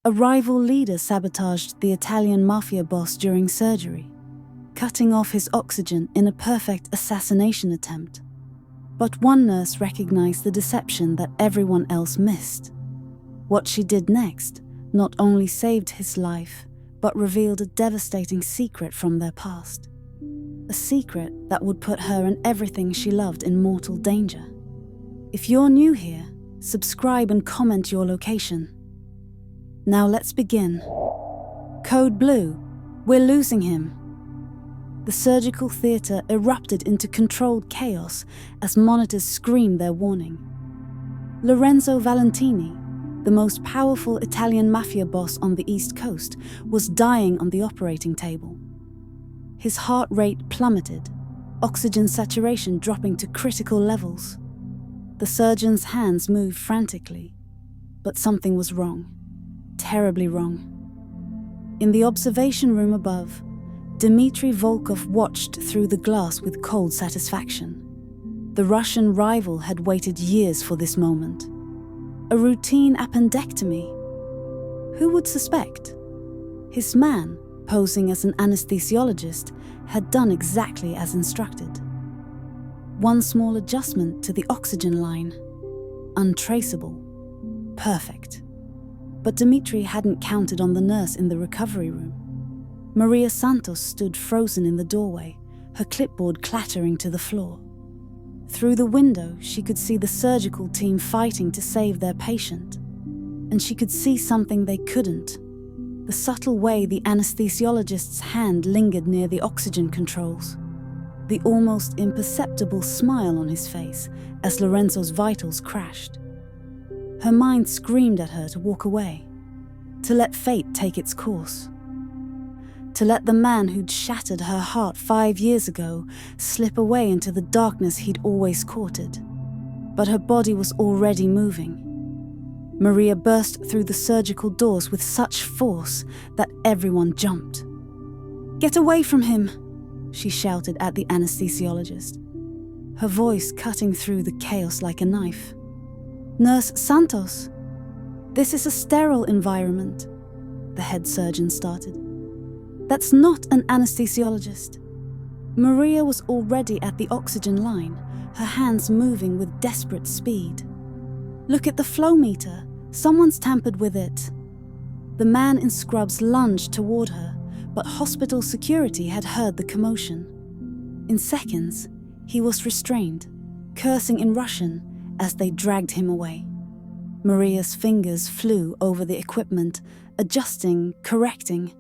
A rival leader sabotaged the Italian Mafia boss during surgery, cutting off his oxygen in a perfect assassination attempt. But one nurse recognized the deception that everyone else missed. What she did next not only saved his life, but revealed a devastating secret from their past. A secret that would put her and everything she loved in mortal danger. If you're new here, subscribe and comment your location. Now let's begin. Code Blue, we're losing him. The surgical theatre erupted into controlled chaos as monitors screamed their warning. Lorenzo Valentini, the most powerful Italian mafia boss on the East Coast, was dying on the operating table. His heart rate plummeted, oxygen saturation dropping to critical levels. The surgeon's hands moved frantically, but something was wrong, terribly wrong. In the observation room above, Dmitry Volkov watched through the glass with cold satisfaction. The Russian rival had waited years for this moment. A routine appendectomy. Who would suspect? His man, posing as an anesthesiologist, had done exactly as instructed. One small adjustment to the oxygen line. Untraceable. Perfect. But Dmitry hadn't counted on the nurse in the recovery room. Maria Santos stood frozen in the doorway, her clipboard clattering to the floor. Through the window, she could see the surgical team fighting to save their patient. And she could see something they couldn't. The subtle way the anesthesiologist's hand lingered near the oxygen controls. The almost imperceptible smile on his face as Lorenzo's vitals crashed. Her mind screamed at her to walk away, to let fate take its course. To let the man who'd shattered her heart 5 years ago slip away into the darkness he'd always courted. But her body was already moving. Maria burst through the surgical doors with such force that everyone jumped. "Get away from him!" she shouted at the anesthesiologist, her voice cutting through the chaos like a knife. "Nurse Santos, this is a sterile environment," the head surgeon started. "That's not an anesthesiologist." Maria was already at the oxygen line, her hands moving with desperate speed. "Look at the flow meter. Someone's tampered with it." The man in scrubs lunged toward her, but hospital security had heard the commotion. In seconds, he was restrained, cursing in Russian as they dragged him away. Maria's fingers flew over the equipment, adjusting, correcting,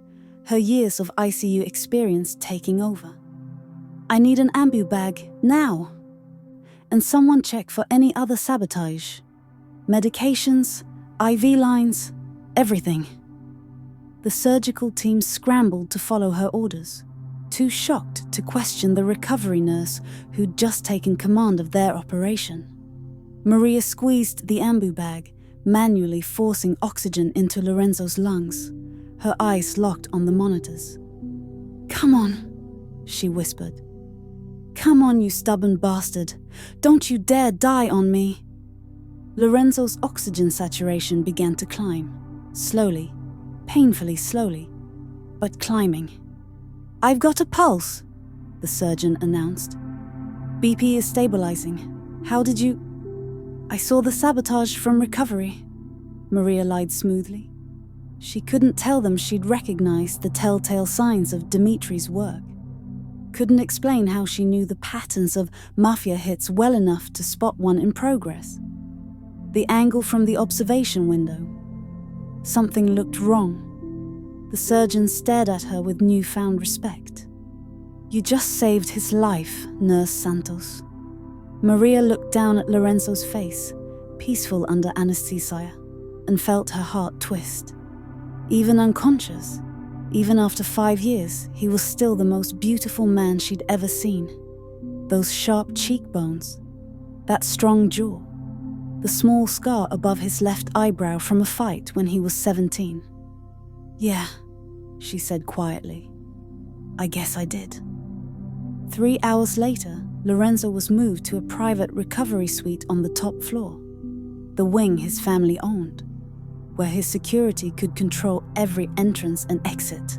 her years of ICU experience taking over. "I need an ambu bag, now. And someone check for any other sabotage. Medications, IV lines, everything." The surgical team scrambled to follow her orders, too shocked to question the recovery nurse who'd just taken command of their operation. Maria squeezed the ambu bag, manually forcing oxygen into Lorenzo's lungs, her eyes locked on the monitors. "Come on," she whispered. "Come on, you stubborn bastard. Don't you dare die on me." Lorenzo's oxygen saturation began to climb, slowly, painfully slowly, but climbing. "I've got a pulse," the surgeon announced. "BP is stabilizing. How did you—" "I saw the sabotage from recovery," Maria lied smoothly. She couldn't tell them she'd recognized the telltale signs of Dmitry's work. Couldn't explain how she knew the patterns of Mafia hits well enough to spot one in progress. The angle from the observation window. Something looked wrong. The surgeon stared at her with newfound respect. "You just saved his life, Nurse Santos." Maria looked down at Lorenzo's face, peaceful under anesthesia, and felt her heart twist. Even unconscious, even after 5 years, he was still the most beautiful man she'd ever seen. Those sharp cheekbones, that strong jaw, the small scar above his left eyebrow from a fight when he was 17. "Yeah," she said quietly. "I guess I did." 3 hours later, Lorenzo was moved to a private recovery suite on the top floor, the wing his family owned, where his security could control every entrance and exit.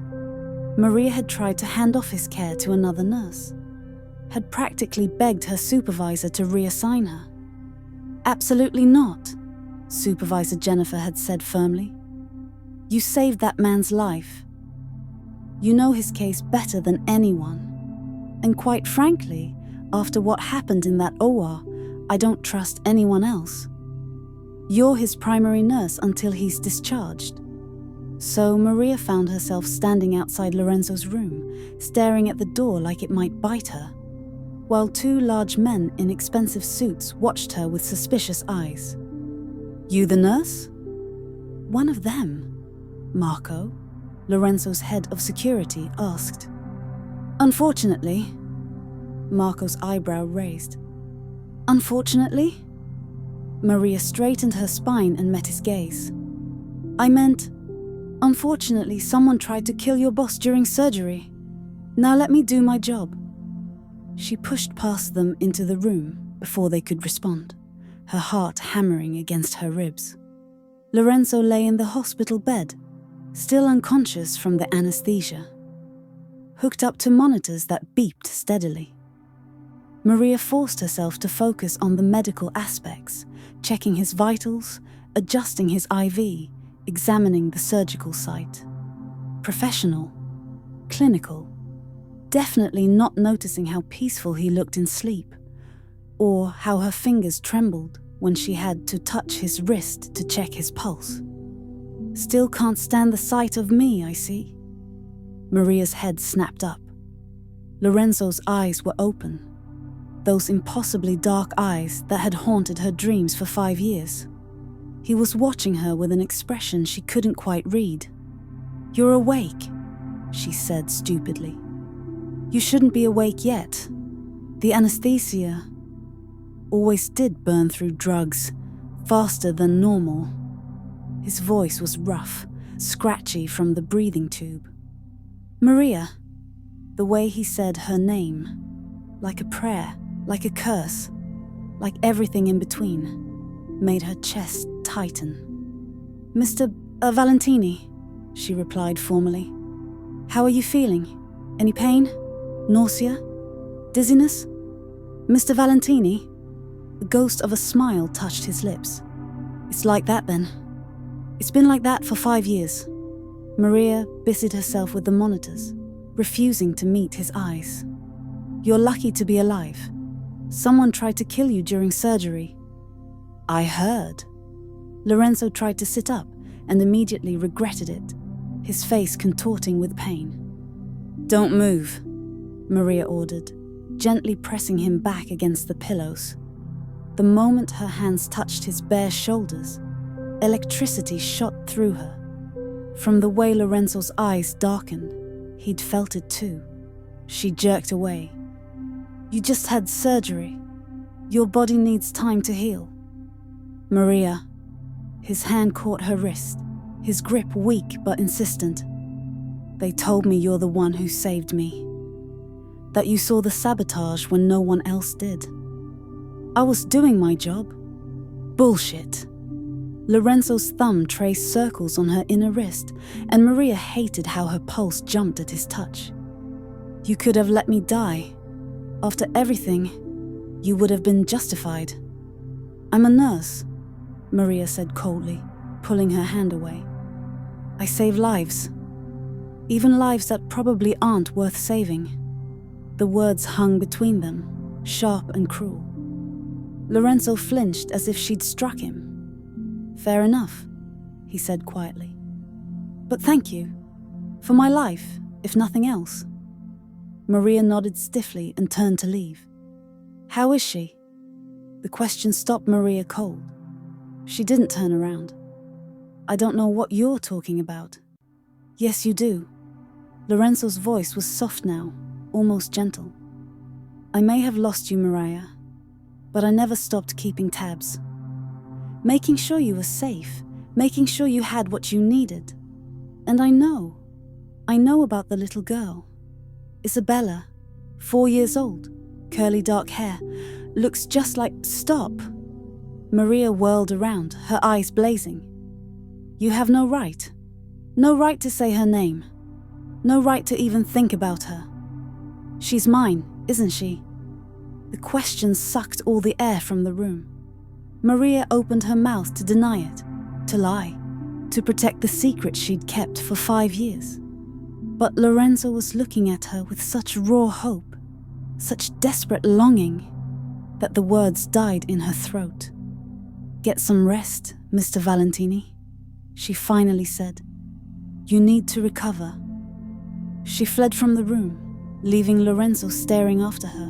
Maria had tried to hand off his care to another nurse, had practically begged her supervisor to reassign her. "Absolutely not," Supervisor Jennifer had said firmly. "You saved that man's life. You know his case better than anyone. And quite frankly, after what happened in that OR, I don't trust anyone else. You're his primary nurse until he's discharged." So Maria found herself standing outside Lorenzo's room, staring at the door like it might bite her, while two large men in expensive suits watched her with suspicious eyes. "You the nurse?" "One of them, Marco," Lorenzo's head of security asked. "Unfortunately," Marco's eyebrow raised. "Unfortunately?" Maria straightened her spine and met his gaze. "I meant, unfortunately, someone tried to kill your boss during surgery. Now let me do my job." She pushed past them into the room before they could respond, her heart hammering against her ribs. Lorenzo lay in the hospital bed, still unconscious from the anesthesia, hooked up to monitors that beeped steadily. Maria forced herself to focus on the medical aspects, checking his vitals, adjusting his IV, examining the surgical site. Professional, clinical, definitely not noticing how peaceful he looked in sleep, or how her fingers trembled when she had to touch his wrist to check his pulse. "Still can't stand the sight of me, I see." Maria's head snapped up. Lorenzo's eyes were open, those impossibly dark eyes that had haunted her dreams for 5 years. He was watching her with an expression she couldn't quite read. "You're awake," she said stupidly. "You shouldn't be awake yet. The anesthesia always did burn through drugs, faster than normal." His voice was rough, scratchy from the breathing tube. "Maria," the way he said her name, like a prayer, like a curse, like everything in between, made her chest tighten. "Mr. Valentini," she replied formally. "How are you feeling? Any pain? Nausea? Dizziness? Mr. Valentini?" The ghost of a smile touched his lips. "It's like that then. It's been like that for 5 years." Maria busied herself with the monitors, refusing to meet his eyes. "You're lucky to be alive. Someone tried to kill you during surgery." "I heard." Lorenzo tried to sit up and immediately regretted it, his face contorting with pain. "Don't move," Maria ordered, gently pressing him back against the pillows. The moment her hands touched his bare shoulders, electricity shot through her. From the way Lorenzo's eyes darkened, he'd felt it too. She jerked away. "You just had surgery. Your body needs time to heal." "Maria." His hand caught her wrist, his grip weak but insistent. "They told me you're the one who saved me. That you saw the sabotage when no one else did. I was doing my job." "Bullshit." Lorenzo's thumb traced circles on her inner wrist, and Maria hated how her pulse jumped at his touch. "You could have let me die. After everything, you would have been justified." "I'm a nurse," Maria said coldly, pulling her hand away. "I save lives. Even lives that probably aren't worth saving." The words hung between them, sharp and cruel. Lorenzo flinched as if she'd struck him. "Fair enough," he said quietly. "But thank you. For my life, if nothing else." Maria nodded stiffly and turned to leave. "How is she?" The question stopped Maria cold. She didn't turn around. "I don't know what you're talking about." "Yes, you do." Lorenzo's voice was soft now, almost gentle. "I may have lost you, Maria, but I never stopped keeping tabs. Making sure you were safe, making sure you had what you needed. And I know about the little girl. Isabella, 4 years old, curly dark hair, looks just like—" "Stop!" Maria whirled around, her eyes blazing. You have no right. No right to say her name. No right to even think about her. She's mine, isn't she? The question sucked all the air from the room. Maria opened her mouth to deny it, to lie, to protect the secret she'd kept for 5 years. But Lorenzo was looking at her with such raw hope, such desperate longing, that the words died in her throat. "Get some rest, Mr. Valentini," she finally said. "You need to recover." She fled from the room, leaving Lorenzo staring after her.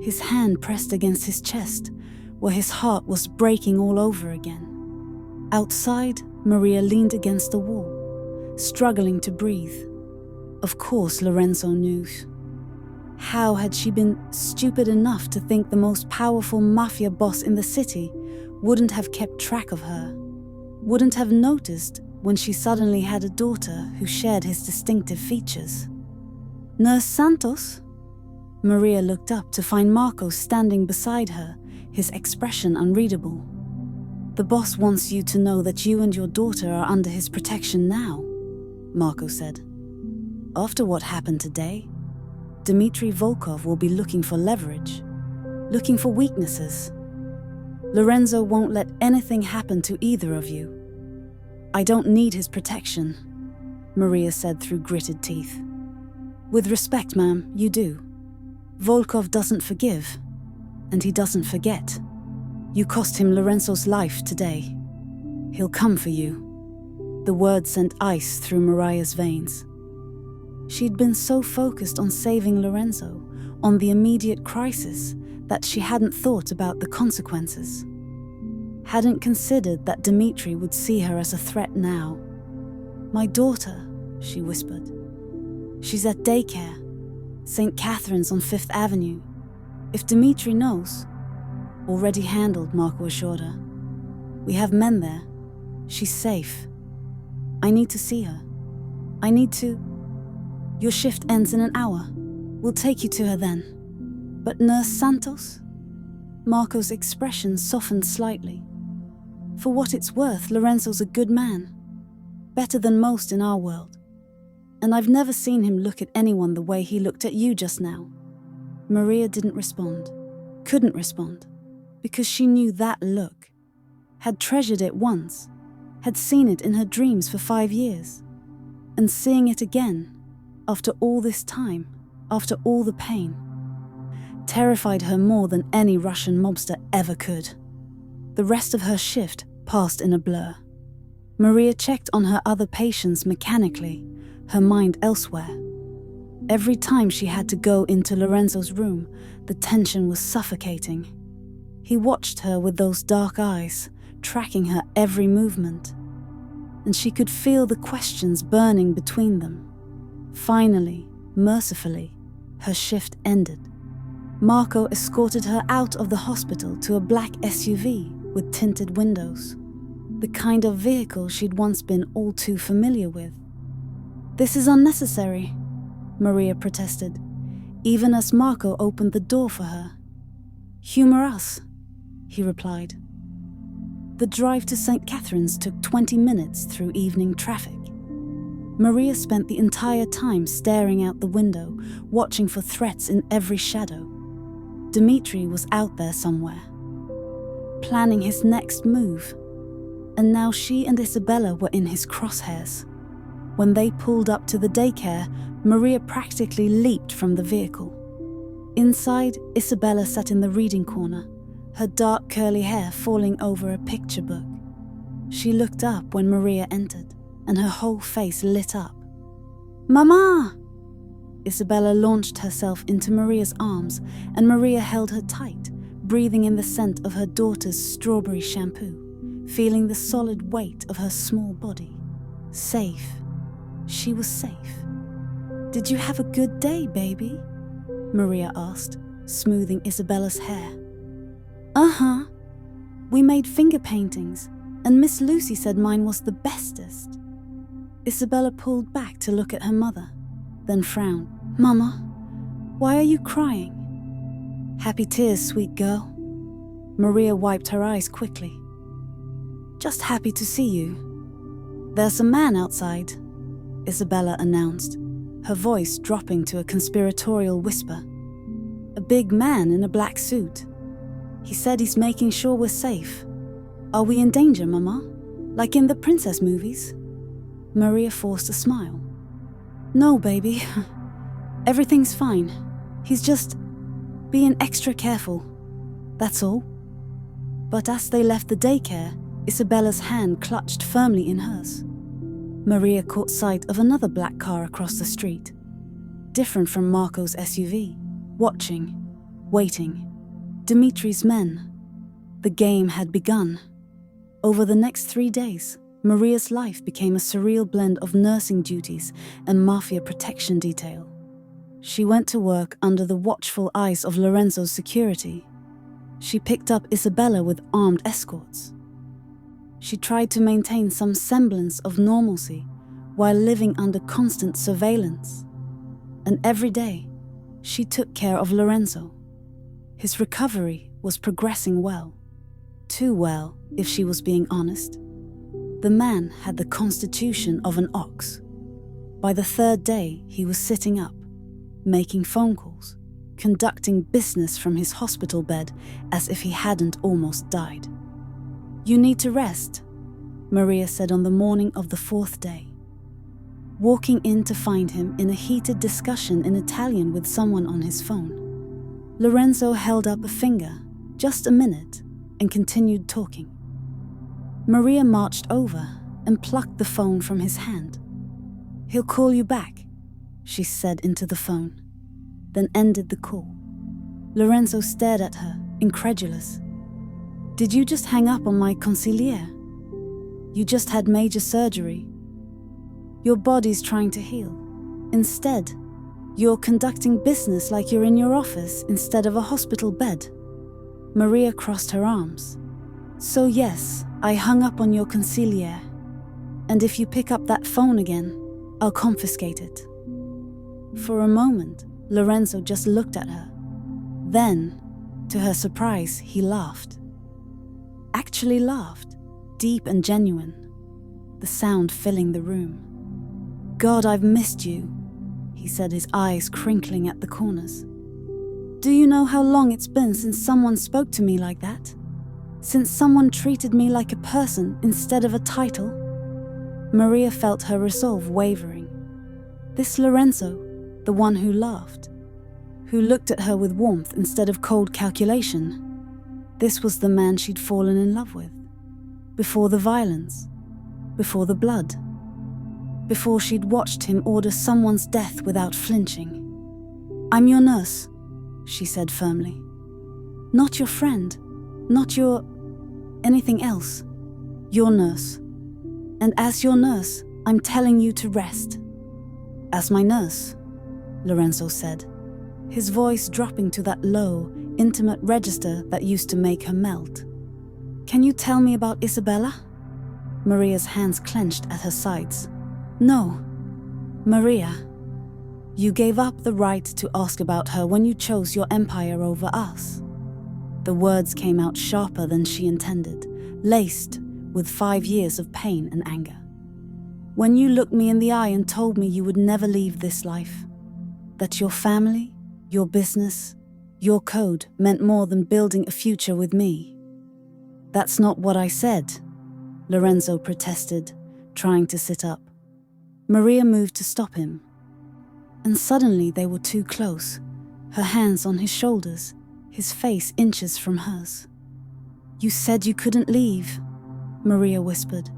His hand pressed against his chest, where his heart was breaking all over again. Outside, Maria leaned against the wall, struggling to breathe. Of course, Lorenzo knew. How had she been stupid enough to think the most powerful mafia boss in the city wouldn't have kept track of her, wouldn't have noticed when she suddenly had a daughter who shared his distinctive features? "Nurse Santos?" Maria looked up to find Marco standing beside her, his expression unreadable. "The boss wants you to know that you and your daughter are under his protection now," Marco said. "After what happened today, Dmitry Volkov will be looking for leverage, looking for weaknesses. Lorenzo won't let anything happen to either of you." "I don't need his protection," Maria said through gritted teeth. "With respect, ma'am, you do. Volkov doesn't forgive, and he doesn't forget. You cost him Lorenzo's life today. He'll come for you." The words sent ice through Maria's veins. She'd been so focused on saving Lorenzo, on the immediate crisis, that she hadn't thought about the consequences. Hadn't considered that Dmitry would see her as a threat now. "My daughter," she whispered. "She's at daycare, St. Catherine's on 5th Avenue. If Dmitry knows..." "Already handled," Marco assured her. "We have men there. She's safe. I need to see her. I need to..." "Your shift ends in an hour. We'll take you to her then." "But Nurse Santos?" Marco's expression softened slightly. "For what it's worth, Lorenzo's a good man. Better than most in our world. And I've never seen him look at anyone the way he looked at you just now." Maria didn't respond. Couldn't respond. Because she knew that look. Had treasured it once. Had seen it in her dreams for 5 years. And seeing it again, after all this time, after all the pain, terrified her more than any Russian mobster ever could. The rest of her shift passed in a blur. Maria checked on her other patients mechanically, her mind elsewhere. Every time she had to go into Lorenzo's room, the tension was suffocating. He watched her with those dark eyes, tracking her every movement. And she could feel the questions burning between them. Finally, mercifully, her shift ended. Marco escorted her out of the hospital to a black SUV with tinted windows, the kind of vehicle she'd once been all too familiar with. "This is unnecessary," Maria protested, even as Marco opened the door for her. "Humor us," he replied. The drive to St. Catherine's took 20 minutes through evening traffic. Maria spent the entire time staring out the window, watching for threats in every shadow. Dmitry was out there somewhere, planning his next move, and now she and Isabella were in his crosshairs. When they pulled up to the daycare, Maria practically leaped from the vehicle. Inside, Isabella sat in the reading corner, her dark curly hair falling over a picture book. She looked up when Maria entered, and her whole face lit up. "Mama!" Isabella launched herself into Maria's arms, and Maria held her tight, breathing in the scent of her daughter's strawberry shampoo, feeling the solid weight of her small body. Safe. She was safe. "Did you have a good day, baby?" Maria asked, smoothing Isabella's hair. "Uh-huh. We made finger paintings, and Miss Lucy said mine was the bestest." Isabella pulled back to look at her mother, then frowned. "Mama, why are you crying?" "Happy tears, sweet girl." Maria wiped her eyes quickly. "Just happy to see you." "There's a man outside," Isabella announced, her voice dropping to a conspiratorial whisper. "A big man in a black suit. He said he's making sure we're safe. Are we in danger, Mama? Like in the princess movies?" Maria forced a smile. "No, baby. Everything's fine. He's just being extra careful. That's all." But as they left the daycare, Isabella's hand clutched firmly in hers. Maria caught sight of another black car across the street, different from Marco's SUV, watching, waiting. Dimitri's men. The game had begun. Over the next 3 days, Maria's life became a surreal blend of nursing duties and Mafia protection detail. She went to work under the watchful eyes of Lorenzo's security. She picked up Isabella with armed escorts. She tried to maintain some semblance of normalcy while living under constant surveillance. And every day, she took care of Lorenzo. His recovery was progressing well. Too well, if she was being honest. The man had the constitution of an ox. By the 3rd day, he was sitting up, making phone calls, conducting business from his hospital bed as if he hadn't almost died. "You need to rest," Maria said on the morning of the 4th day. Walking in to find him in a heated discussion in Italian with someone on his phone. Lorenzo held up a finger, just a minute, and continued talking. Maria marched over and plucked the phone from his hand. "He'll call you back," she said into the phone, then ended the call. Lorenzo stared at her, incredulous. "Did you just hang up on my consigliere? You just had major surgery. Your body's trying to heal. Instead, you're conducting business like you're in your office instead of a hospital bed." Maria crossed her arms. "So yes, I hung up on your consigliere. And if you pick up that phone again, I'll confiscate it." For a moment, Lorenzo just looked at her. Then, to her surprise, he laughed. Actually laughed, deep and genuine, the sound filling the room. "God, I've missed you," he said, his eyes crinkling at the corners. "Do you know how long it's been since someone spoke to me like that? Since someone treated me like a person instead of a title?" Maria felt her resolve wavering. This Lorenzo, the one who laughed, who looked at her with warmth instead of cold calculation, this was the man she'd fallen in love with. Before the violence, before the blood, before she'd watched him order someone's death without flinching. "I'm your nurse," she said firmly. "Not your friend, not your anything else. Your nurse. And as your nurse, I'm telling you to rest." "As my nurse," Lorenzo said, his voice dropping to that low, intimate register that used to make her melt. "Can you tell me about Isabella?" Maria's hands clenched at her sides. "No. Maria, you gave up the right to ask about her when you chose your empire over us." The words came out sharper than she intended, laced with 5 years of pain and anger. "When you looked me in the eye and told me you would never leave this life, that your family, your business, your code meant more than building a future with me." "That's not what I said," Lorenzo protested, trying to sit up. Maria moved to stop him. And suddenly they were too close, her hands on his shoulders, his face inches from hers. "You said you couldn't leave," Maria whispered.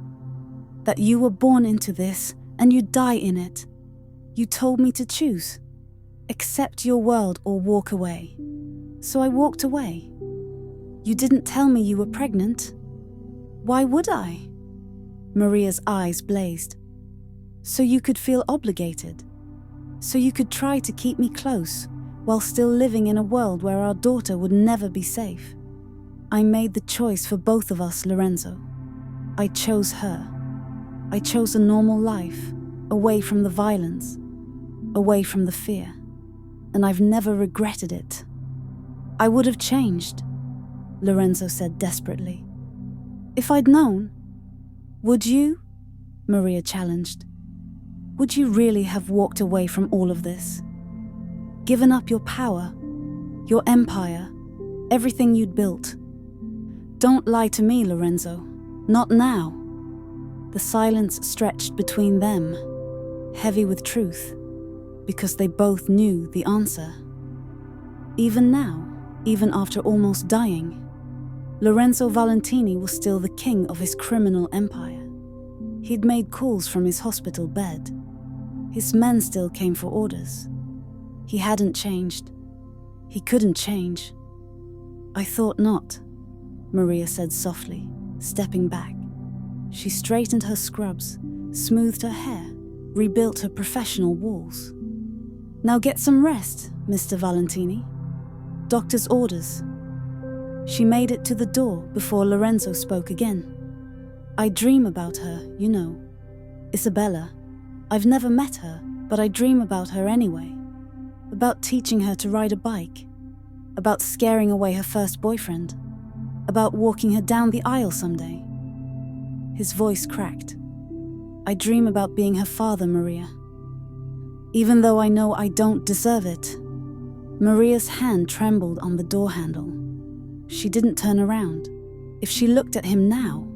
"That you were born into this and you'd die in it. You told me to choose. Accept your world or walk away. So I walked away. You didn't tell me you were pregnant. Why would I?" Maria's eyes blazed. "So you could feel obligated. So you could try to keep me close while still living in a world where our daughter would never be safe. I made the choice for both of us, Lorenzo. I chose her. I chose a normal life, away from the violence, away from the fear. And I've never regretted it. I would have changed," Lorenzo said desperately. "If I'd known. Would you?" Maria challenged. Would you really have walked away from all of this? Given up your power, your empire, everything you'd built? Don't lie to me, Lorenzo. Not now. The silence stretched between them, heavy with truth, because they both knew the answer. Even now, even after almost dying, Lorenzo Valentini was still the king of his criminal empire. He'd made calls from his hospital bed. His men still came for orders. He hadn't changed. He couldn't change. I thought not, Maria said softly, stepping back. She straightened her scrubs, smoothed her hair, rebuilt her professional walls. Now get some rest, Mr. Valentini. Doctor's orders. She made it to the door before Lorenzo spoke again. I dream about her, you know. Isabella. I've never met her, but I dream about her anyway. About teaching her to ride a bike. About scaring away her first boyfriend. About walking her down the aisle someday. His voice cracked. I dream about being her father, Maria. Even though I know I don't deserve it. Maria's hand trembled on the door handle. She didn't turn around. If she looked at him now,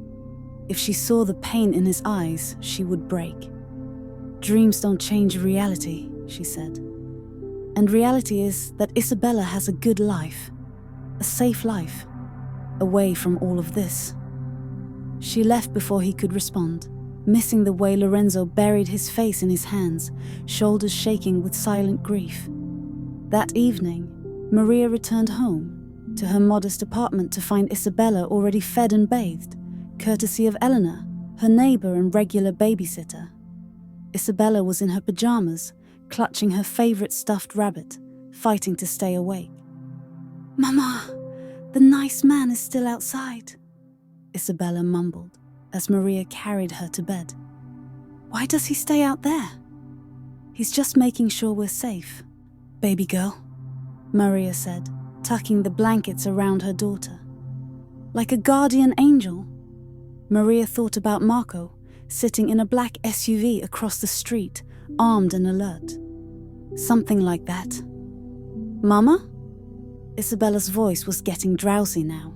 if she saw the pain in his eyes, she would break. Dreams don't change reality, she said. And reality is that Isabella has a good life, a safe life, away from all of this. She left before he could respond, missing the way Lorenzo buried his face in his hands, shoulders shaking with silent grief. That evening, Maria returned home, to her modest apartment to find Isabella already fed and bathed, courtesy of Eleanor, her neighbor and regular babysitter. Isabella was in her pajamas, clutching her favorite stuffed rabbit, fighting to stay awake. Mama, the nice man is still outside, Isabella mumbled as Maria carried her to bed. Why does he stay out there? He's just making sure we're safe, baby girl, Maria said, tucking the blankets around her daughter. Like a guardian angel. Maria thought about Marco, sitting in a black SUV across the street, armed and alert. Something like that. Mama? Isabella's voice was getting drowsy now.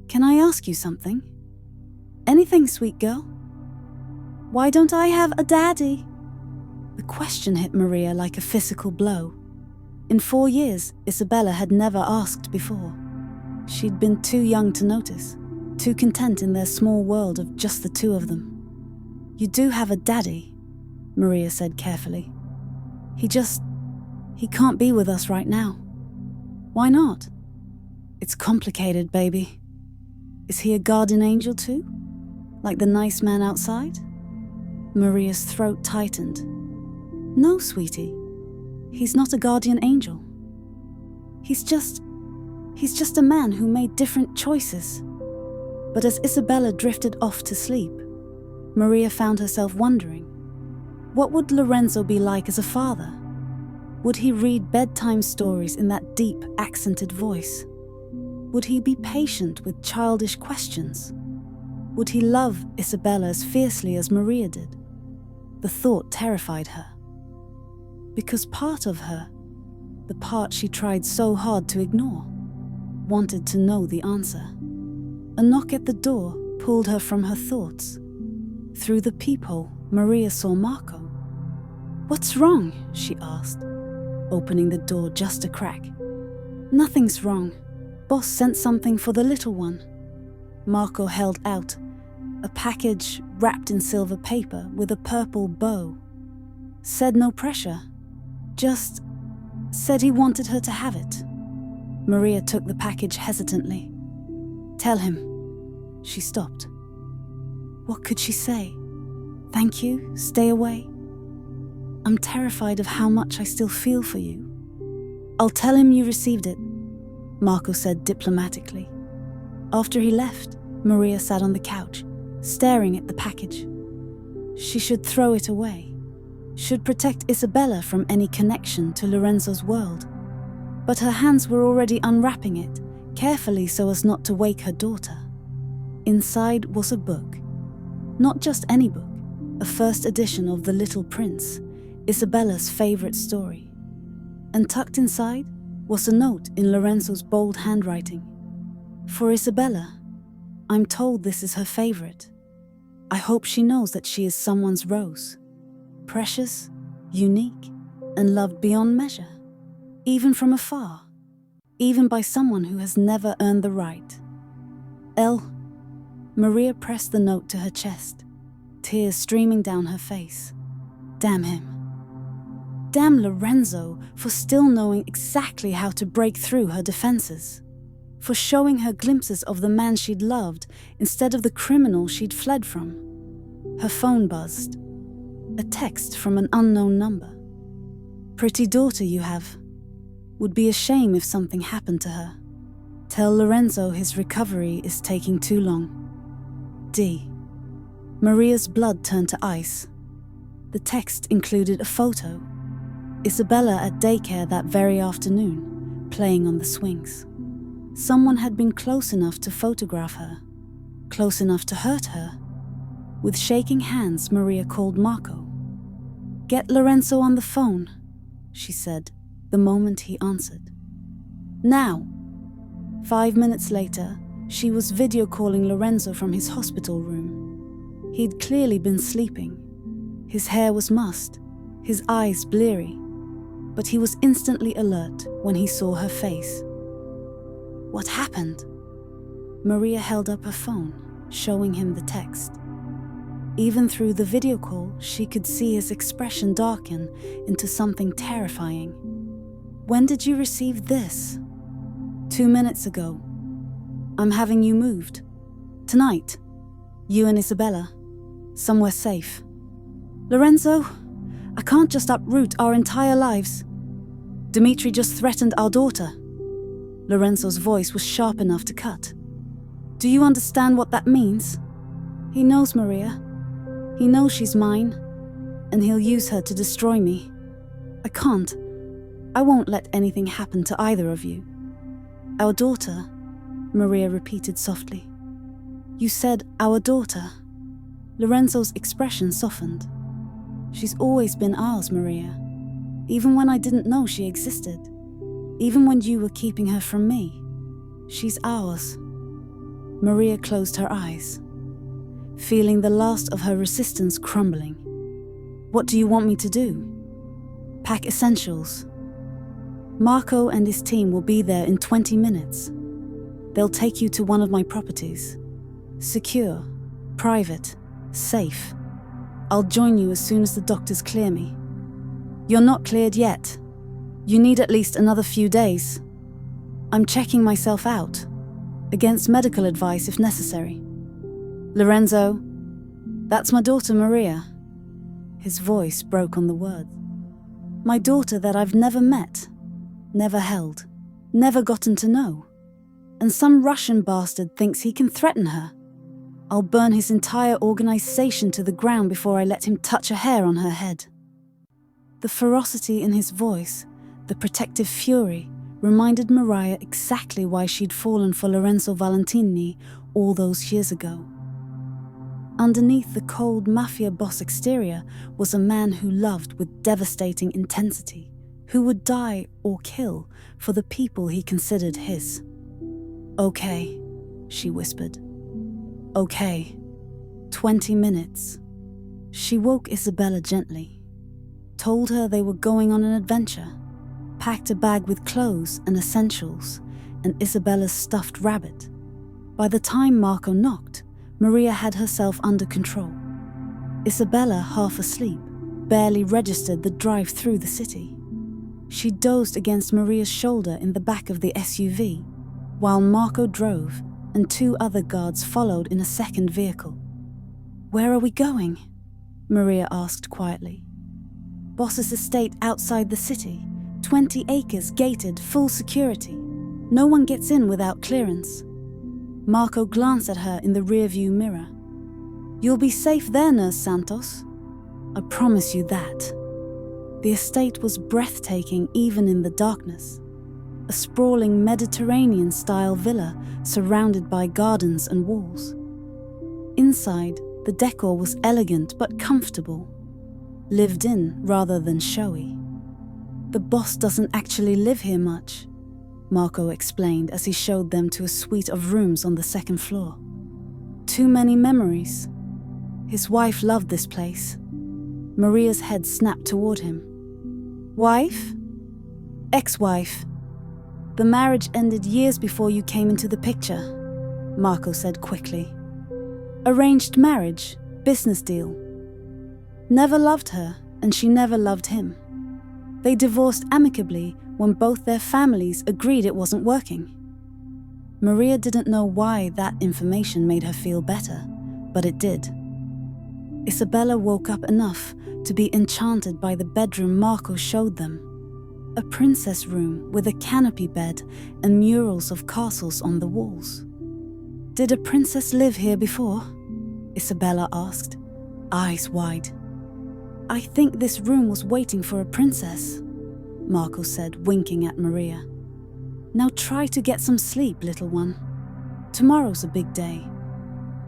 Can I ask you something? Anything, sweet girl? Why don't I have a daddy? The question hit Maria like a physical blow. In 4 years, Isabella had never asked before. She'd been too young to notice, too content in their small world of just the two of them. You do have a daddy, Maria said carefully. He can't be with us right now. Why not? It's complicated, baby. Is he a guardian angel too? Like the nice man outside? Maria's throat tightened. No, sweetie. He's not a guardian angel. He's just a man who made different choices. But as Isabella drifted off to sleep, Maria found herself wondering, what would Lorenzo be like as a father? Would he read bedtime stories in that deep, accented voice? Would he be patient with childish questions? Would he love Isabella as fiercely as Maria did? The thought terrified her. Because part of her, the part she tried so hard to ignore, wanted to know the answer. A knock at the door pulled her from her thoughts. Through the peephole, Maria saw Marco. What's wrong? She asked, opening the door just a crack. Nothing's wrong. Boss sent something for the little one. Marco held out a package wrapped in silver paper with a purple bow. Said no pressure. Just said he wanted her to have it. Maria took the package hesitantly. Tell him. She stopped. What could she say? Thank you, stay away. I'm terrified of how much I still feel for you. I'll tell him you received it, Marco said diplomatically. After he left, Maria sat on the couch, staring at the package. She should throw it away, should protect Isabella from any connection to Lorenzo's world. But her hands were already unwrapping it, carefully so as not to wake her daughter. Inside was a book. Not just any book, a first edition of The Little Prince, Isabella's favorite story. And tucked inside was a note in Lorenzo's bold handwriting. For Isabella, I'm told this is her favorite. I hope she knows that she is someone's rose. Precious, unique, and loved beyond measure. Even from afar. Even by someone who has never earned the right. L. Maria pressed the note to her chest, tears streaming down her face. Damn him. Damn Lorenzo for still knowing exactly how to break through her defenses. For showing her glimpses of the man she'd loved instead of the criminal she'd fled from. Her phone buzzed. A text from an unknown number. Pretty daughter you have. Would be a shame if something happened to her. Tell Lorenzo his recovery is taking too long. D. Maria's blood turned to ice. The text included a photo. Isabella at daycare that very afternoon, playing on the swings. Someone had been close enough to photograph her, close enough to hurt her. With shaking hands, Maria called Marco. Get Lorenzo on the phone, she said, the moment he answered. Now. 5 minutes later, she was video calling Lorenzo from his hospital room. He'd clearly been sleeping. His hair was mussed, his eyes bleary, but he was instantly alert when he saw her face. What happened? Maria held up her phone, showing him the text. Even through the video call, she could see his expression darken into something terrifying. When did you receive this? 2 minutes ago. I'm having you moved. Tonight. You and Isabella. Somewhere safe. Lorenzo, I can't just uproot our entire lives. Dimitri just threatened our daughter. Lorenzo's voice was sharp enough to cut. Do you understand what that means? He knows Maria. He knows she's mine, and he'll use her to destroy me. I can't. I won't let anything happen to either of you. Our daughter, Maria repeated softly. You said our daughter. Lorenzo's expression softened. She's always been ours, Maria. Even when I didn't know she existed. Even when you were keeping her from me. She's ours. Maria closed her eyes, feeling the last of her resistance crumbling. What do you want me to do? Pack essentials. Marco and his team will be there in 20 minutes. They'll take you to one of my properties. Secure, private, safe. I'll join you as soon as the doctors clear me. You're not cleared yet. You need at least another few days. I'm checking myself out, against medical advice if necessary. Lorenzo, that's my daughter Maria. His voice broke on the words. My daughter that I've never met, never held, never gotten to know. And some Russian bastard thinks he can threaten her. I'll burn his entire organization to the ground before I let him touch a hair on her head. The ferocity in his voice, the protective fury, reminded Maria exactly why she'd fallen for Lorenzo Valentini all those years ago. Underneath the cold Mafia boss exterior was a man who loved with devastating intensity, who would die or kill for the people he considered his. Okay, she whispered. Okay. 20 minutes. She woke Isabella gently, told her they were going on an adventure, packed a bag with clothes and essentials, and Isabella's stuffed rabbit. By the time Marco knocked, Maria had herself under control. Isabella, half asleep, barely registered the drive through the city. She dozed against Maria's shoulder in the back of the SUV, while Marco drove and 2 other guards followed in a second vehicle. Where are we going? Maria asked quietly. Boss's estate outside the city, 20 acres gated, full security. No one gets in without clearance. Marco glanced at her in the rearview mirror. You'll be safe there, Nurse Santos. I promise you that. The estate was breathtaking even in the darkness. A sprawling Mediterranean-style villa surrounded by gardens and walls. Inside, The decor was elegant but comfortable, lived in rather than showy. "The boss doesn't actually live here much," Marco explained as he showed them to a suite of rooms on the second floor. "Too many memories. His wife loved this place." Maria's head snapped toward him. "Wife?" "Ex-wife. The marriage ended years before you came into the picture," Marco said quickly. "Arranged marriage, business deal. Never loved her, and she never loved him. They divorced amicably when both their families agreed it wasn't working." Maria didn't know why that information made her feel better, but it did. Isabella woke up enough to be enchanted by the bedroom Marco showed them. A princess room with a canopy bed and murals of castles on the walls. "Did a princess live here before?" Isabella asked, eyes wide. "I think this room was waiting for a princess," Marco said, winking at Maria. "Now try to get some sleep, little one. Tomorrow's a big day."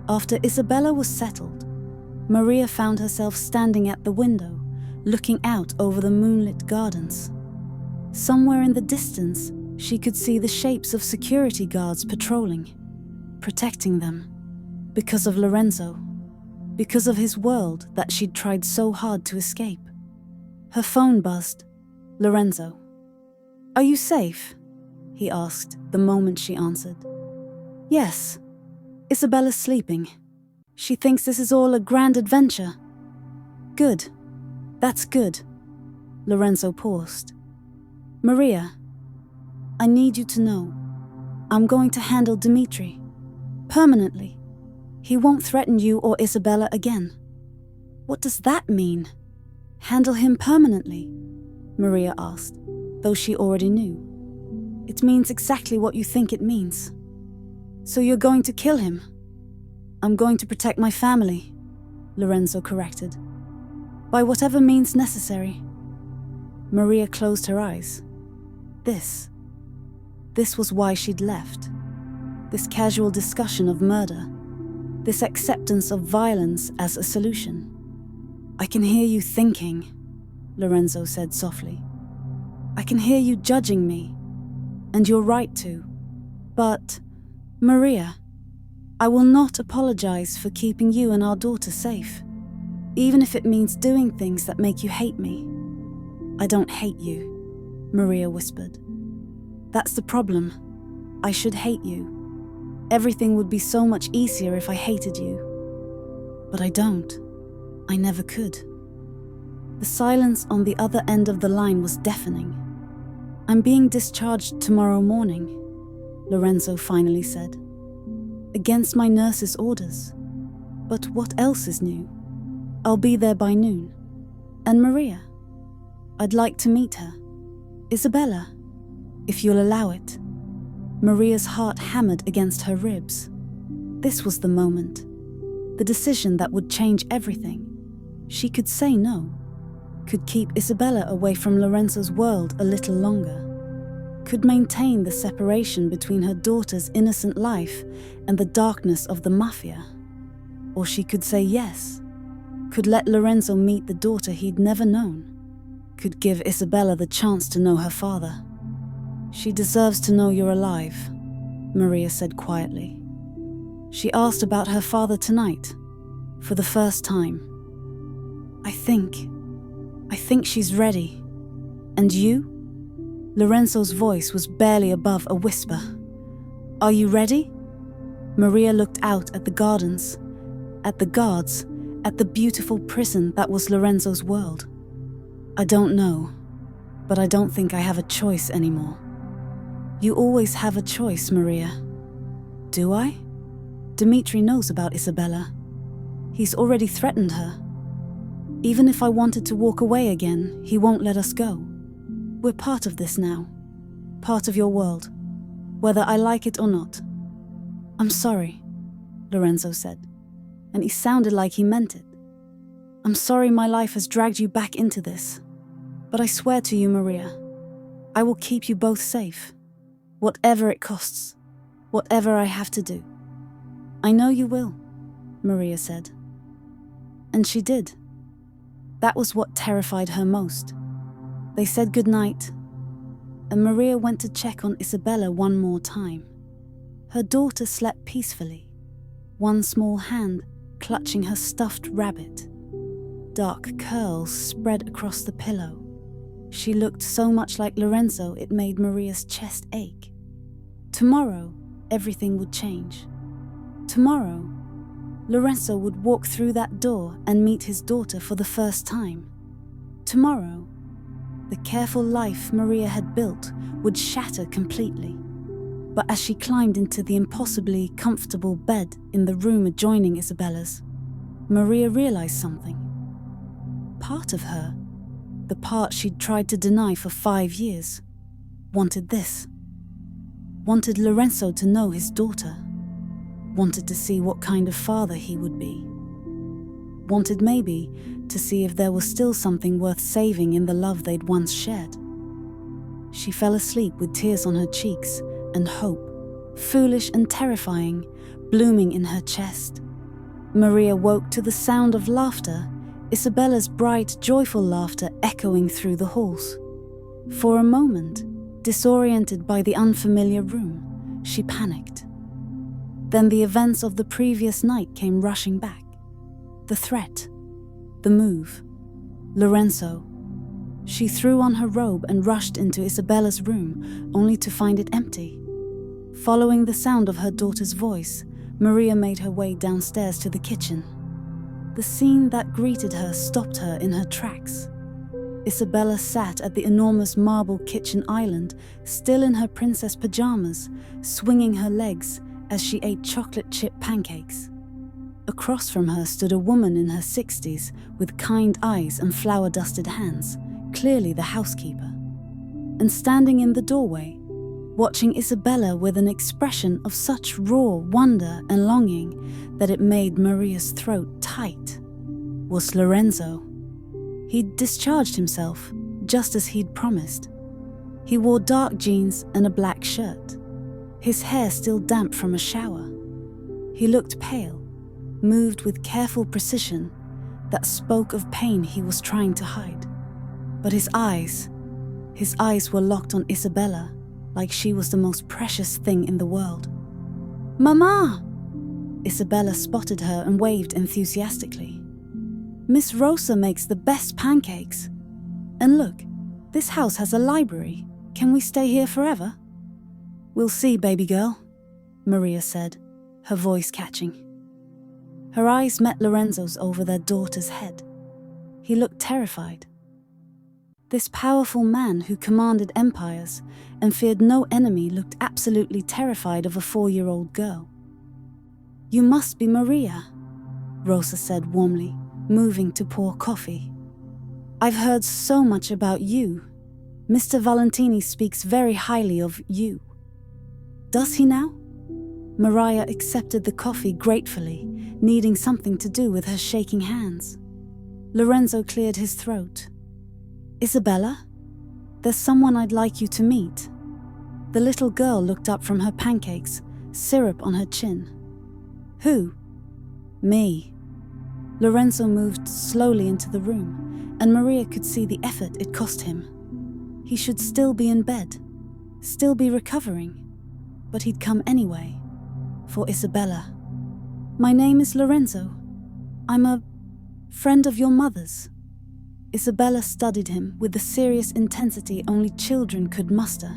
After Isabella was settled, Maria found herself standing at the window, looking out over the moonlit gardens. Somewhere in the distance, she could see the shapes of security guards patrolling, protecting them, because of Lorenzo, because of his world that she'd tried so hard to escape. Her phone buzzed. "Lorenzo." "Are you safe?" he asked the moment she answered. "Yes. Isabella's sleeping. She thinks this is all a grand adventure." "Good. That's good." Lorenzo paused. "Maria, I need you to know, I'm going to handle Dimitri. Permanently. He won't threaten you or Isabella again." "What does that mean?" "Handle him permanently?" Maria asked, though she already knew. "It means exactly what you think it means." "So you're going to kill him?" "I'm going to protect my family," Lorenzo corrected. "By whatever means necessary." Maria closed her eyes. This was why she'd left. This casual discussion of murder. This acceptance of violence as a solution. "I can hear you thinking," Lorenzo said softly. "I can hear you judging me, and you're right to. But, Maria, I will not apologize for keeping you and our daughter safe, even if it means doing things that make you hate me." "I don't hate you," Maria whispered. "That's the problem. I should hate you. Everything would be so much easier if I hated you. But I don't. I never could." The silence on the other end of the line was deafening. "I'm being discharged tomorrow morning," Lorenzo finally said. "Against my nurse's orders. But what else is new? I'll be there by noon. And Maria? I'd like to meet her. Isabella, if you'll allow it." Maria's heart hammered against her ribs. This was the moment. The decision that would change everything. She could say no. Could keep Isabella away from Lorenzo's world a little longer. Could maintain the separation between her daughter's innocent life and the darkness of the Mafia. Or she could say yes. Could let Lorenzo meet the daughter he'd never known. Could give Isabella the chance to know her father. "She deserves to know you're alive," Maria said quietly. She asked about her father tonight, for the first time. I think she's ready. And you?" Lorenzo's voice was barely above a whisper. "Are you ready?" Maria looked out at the gardens, at the guards, at the beautiful prison that was Lorenzo's world. "I don't know, but I don't think I have a choice anymore." "You always have a choice, Maria." "Do I?" "Dimitri knows about Isabella. He's already threatened her. Even if I wanted to walk away again, he won't let us go. We're part of this now. Part of your world, whether I like it or not." "I'm sorry," Lorenzo said, and he sounded like he meant it. "I'm sorry my life has dragged you back into this. But I swear to you, Maria, I will keep you both safe. Whatever it costs, whatever I have to do." "I know you will," Maria said. And she did. That was what terrified her most. They said goodnight, and Maria went to check on Isabella one more time. Her daughter slept peacefully, one small hand clutching her stuffed rabbit. Dark curls spread across the pillow. She looked so much like Lorenzo it made Maria's chest ache. Tomorrow, everything would change. Tomorrow, Lorenzo would walk through that door and meet his daughter for the first time. Tomorrow, the careful life Maria had built would shatter completely. But as she climbed into the impossibly comfortable bed in the room adjoining Isabella's, Maria realized something. Part of her, the part she'd tried to deny for 5 years, wanted this. Wanted Lorenzo to know his daughter. Wanted to see what kind of father he would be. Wanted maybe to see if there was still something worth saving in the love they'd once shared. She fell asleep with tears on her cheeks and hope, foolish and terrifying, blooming in her chest. Maria woke to the sound of laughter, Isabella's bright, joyful laughter echoing through the halls. For a moment, disoriented by the unfamiliar room, she panicked. Then the events of the previous night came rushing back. The threat, the move, Lorenzo. She threw on her robe and rushed into Isabella's room, only to find it empty. Following the sound of her daughter's voice, Maria made her way downstairs to the kitchen. The scene that greeted her stopped her in her tracks. Isabella sat at the enormous marble kitchen island, still in her princess pajamas, swinging her legs as she ate chocolate chip pancakes. Across from her stood a woman in her 60s with kind eyes and flour-dusted hands, clearly the housekeeper. And standing in the doorway, watching Isabella with an expression of such raw wonder and longing that it made Maria's throat tight, was Lorenzo. He'd discharged himself, just as he'd promised. He wore dark jeans and a black shirt, his hair still damp from a shower. He looked pale, moved with careful precision that spoke of pain he was trying to hide. But his eyes were locked on Isabella, like she was the most precious thing in the world. "Mama!" Isabella spotted her and waved enthusiastically. "Miss Rosa makes the best pancakes. And look, this house has a library. Can we stay here forever?" "We'll see, baby girl," Maria said, her voice catching. Her eyes met Lorenzo's over their daughter's head. He looked terrified. This powerful man who commanded empires and feared no enemy looked absolutely terrified of a 4-year-old girl. "You must be Maria," Rosa said warmly, moving to pour coffee. "I've heard so much about you. Mr. Valentini speaks very highly of you." "Does he now?" Maria accepted the coffee gratefully, needing something to do with her shaking hands. Lorenzo cleared his throat. "Isabella, there's someone I'd like you to meet." The little girl looked up from her pancakes, syrup on her chin. "Who?" "Me." Lorenzo moved slowly into the room, and Maria could see the effort it cost him. He should still be in bed, still be recovering, but he'd come anyway, for Isabella. "My name is Lorenzo. I'm a friend of your mother's." Isabella studied him with the serious intensity only children could muster.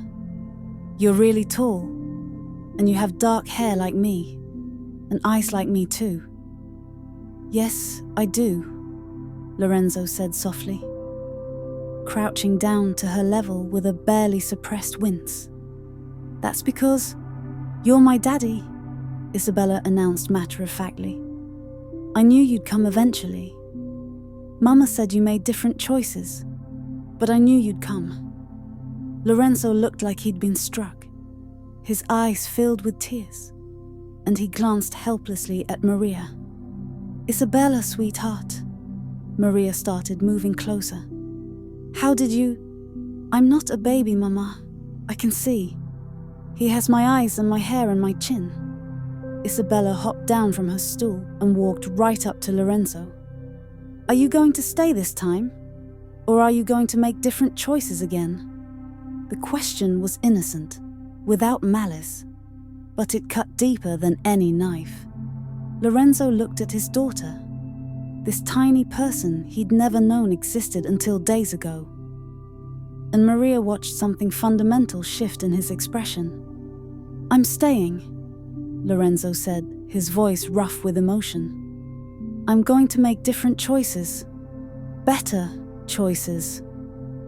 "You're really tall, and you have dark hair like me, and eyes like me too." "Yes, I do," Lorenzo said softly, crouching down to her level with a barely suppressed wince. "That's because you're my daddy," Isabella announced matter-of-factly. "I knew you'd come eventually. Mama said you made different choices, but I knew you'd come." Lorenzo looked like he'd been struck, his eyes filled with tears, and he glanced helplessly at Maria. "Isabella, sweetheart," Maria started, moving closer. "How did you—" "I'm not a baby, Mama. I can see. He has my eyes and my hair and my chin." Isabella hopped down from her stool and walked right up to Lorenzo. Are you going to stay this time? Or are you going to make different choices again? The question was innocent, without malice, but it cut deeper than any knife. Lorenzo looked at his daughter, this tiny person he'd never known existed until days ago. And Maria watched something fundamental shift in his expression. "I'm staying," Lorenzo said, his voice rough with emotion. "I'm going to make different choices. Better choices.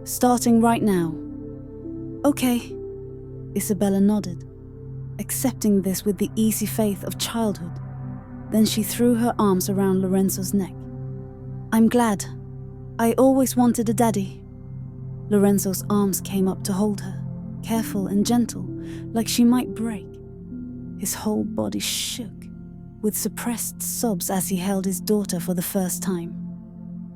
Starting right now." "Okay," Isabella nodded, accepting this with the easy faith of childhood. Then she threw her arms around Lorenzo's neck. "I'm glad. I always wanted a daddy." Lorenzo's arms came up to hold her, careful and gentle, like she might break. His whole body shook, with suppressed sobs as he held his daughter for the first time.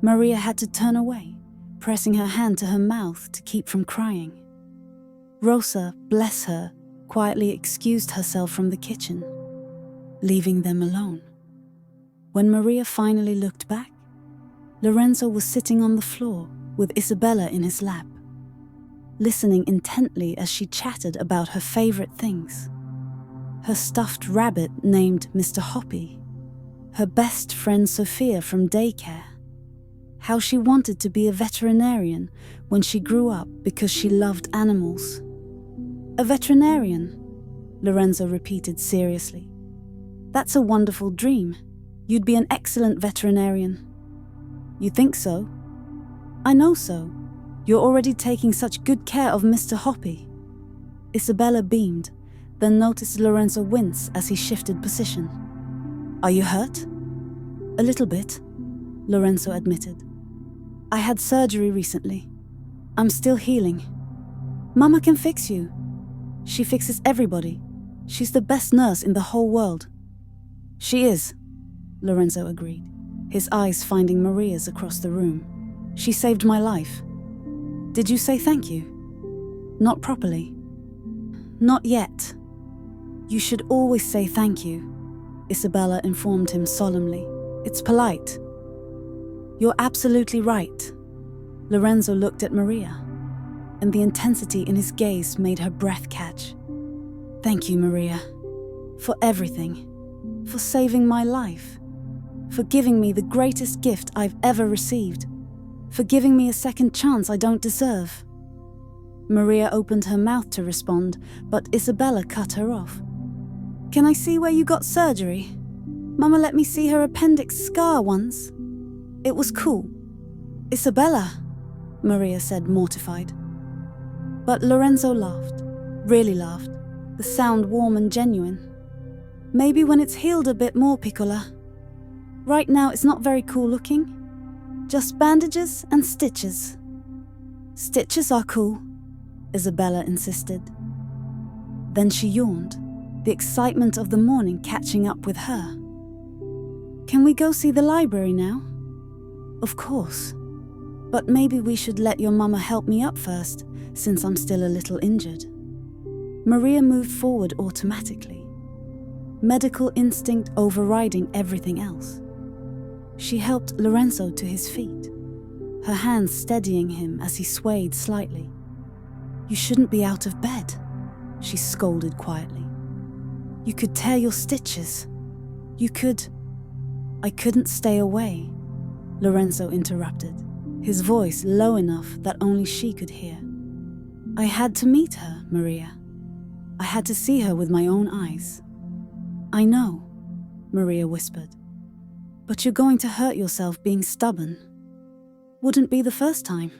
Maria had to turn away, pressing her hand to her mouth to keep from crying. Rosa, bless her, quietly excused herself from the kitchen, leaving them alone. When Maria finally looked back, Lorenzo was sitting on the floor with Isabella in his lap, listening intently as she chatted about her favorite things. Her stuffed rabbit named Mr. Hoppy, her best friend Sophia from daycare, how she wanted to be a veterinarian when she grew up because she loved animals. "A veterinarian," Lorenzo repeated seriously. "That's a wonderful dream. You'd be an excellent veterinarian." "You think so?" "I know so. You're already taking such good care of Mr. Hoppy." Isabella beamed, then noticed Lorenzo wince as he shifted position. "Are you hurt?" "A little bit," Lorenzo admitted. "I had surgery recently. I'm still healing. Mama can fix you. She fixes everybody. She's the best nurse in the whole world." "She is," Lorenzo agreed, his eyes finding Maria's across the room. "She saved my life." "Did you say thank you?" "Not properly." "Not yet. You should always say thank you," Isabella informed him solemnly. "It's polite." "You're absolutely right." Lorenzo looked at Maria, and the intensity in his gaze made her breath catch. "Thank you, Maria, for everything, for saving my life, for giving me the greatest gift I've ever received, for giving me a second chance I don't deserve." Maria opened her mouth to respond, but Isabella cut her off. "Can I see where you got surgery? Mama let me see her appendix scar once. It was cool." "Isabella," Maria said, mortified. But Lorenzo laughed, really laughed, the sound warm and genuine. "Maybe when it's healed a bit more, Piccola. Right now it's not very cool looking. Just bandages and stitches." "Stitches are cool," Isabella insisted. Then she yawned, the excitement of the morning catching up with her. "Can we go see the library now?" "Of course. But maybe we should let your mama help me up first, since I'm still a little injured." Maria moved forward automatically, medical instinct overriding everything else. She helped Lorenzo to his feet, her hands steadying him as he swayed slightly. "You shouldn't be out of bed," she scolded quietly. "You could tear your stitches. You could—" "I couldn't stay away," Lorenzo interrupted, his voice low enough that only she could hear. "I had to meet her, Maria. I had to see her with my own eyes." "I know," Maria whispered. "But you're going to hurt yourself being stubborn. Wouldn't be the first time."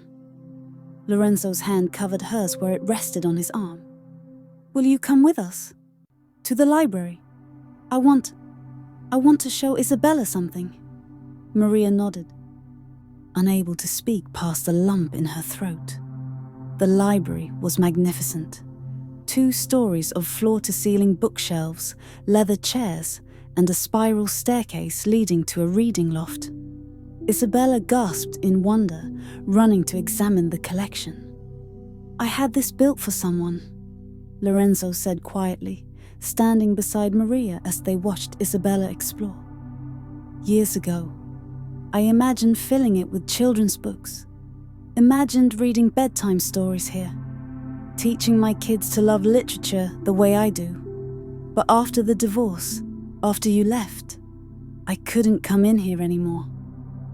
Lorenzo's hand covered hers where it rested on his arm. "Will you come with us? To the library? I want to show Isabella something." Maria nodded, unable to speak past the lump in her throat. The library was magnificent. 2 stories of floor-to-ceiling bookshelves, leather chairs, and a spiral staircase leading to a reading loft. Isabella gasped in wonder, running to examine the collection. "I had this built for someone," Lorenzo said quietly, standing beside Maria as they watched Isabella explore. "Years ago, I imagined filling it with children's books. Imagined reading bedtime stories here, teaching my kids to love literature the way I do. But after the divorce, after you left, I couldn't come in here anymore.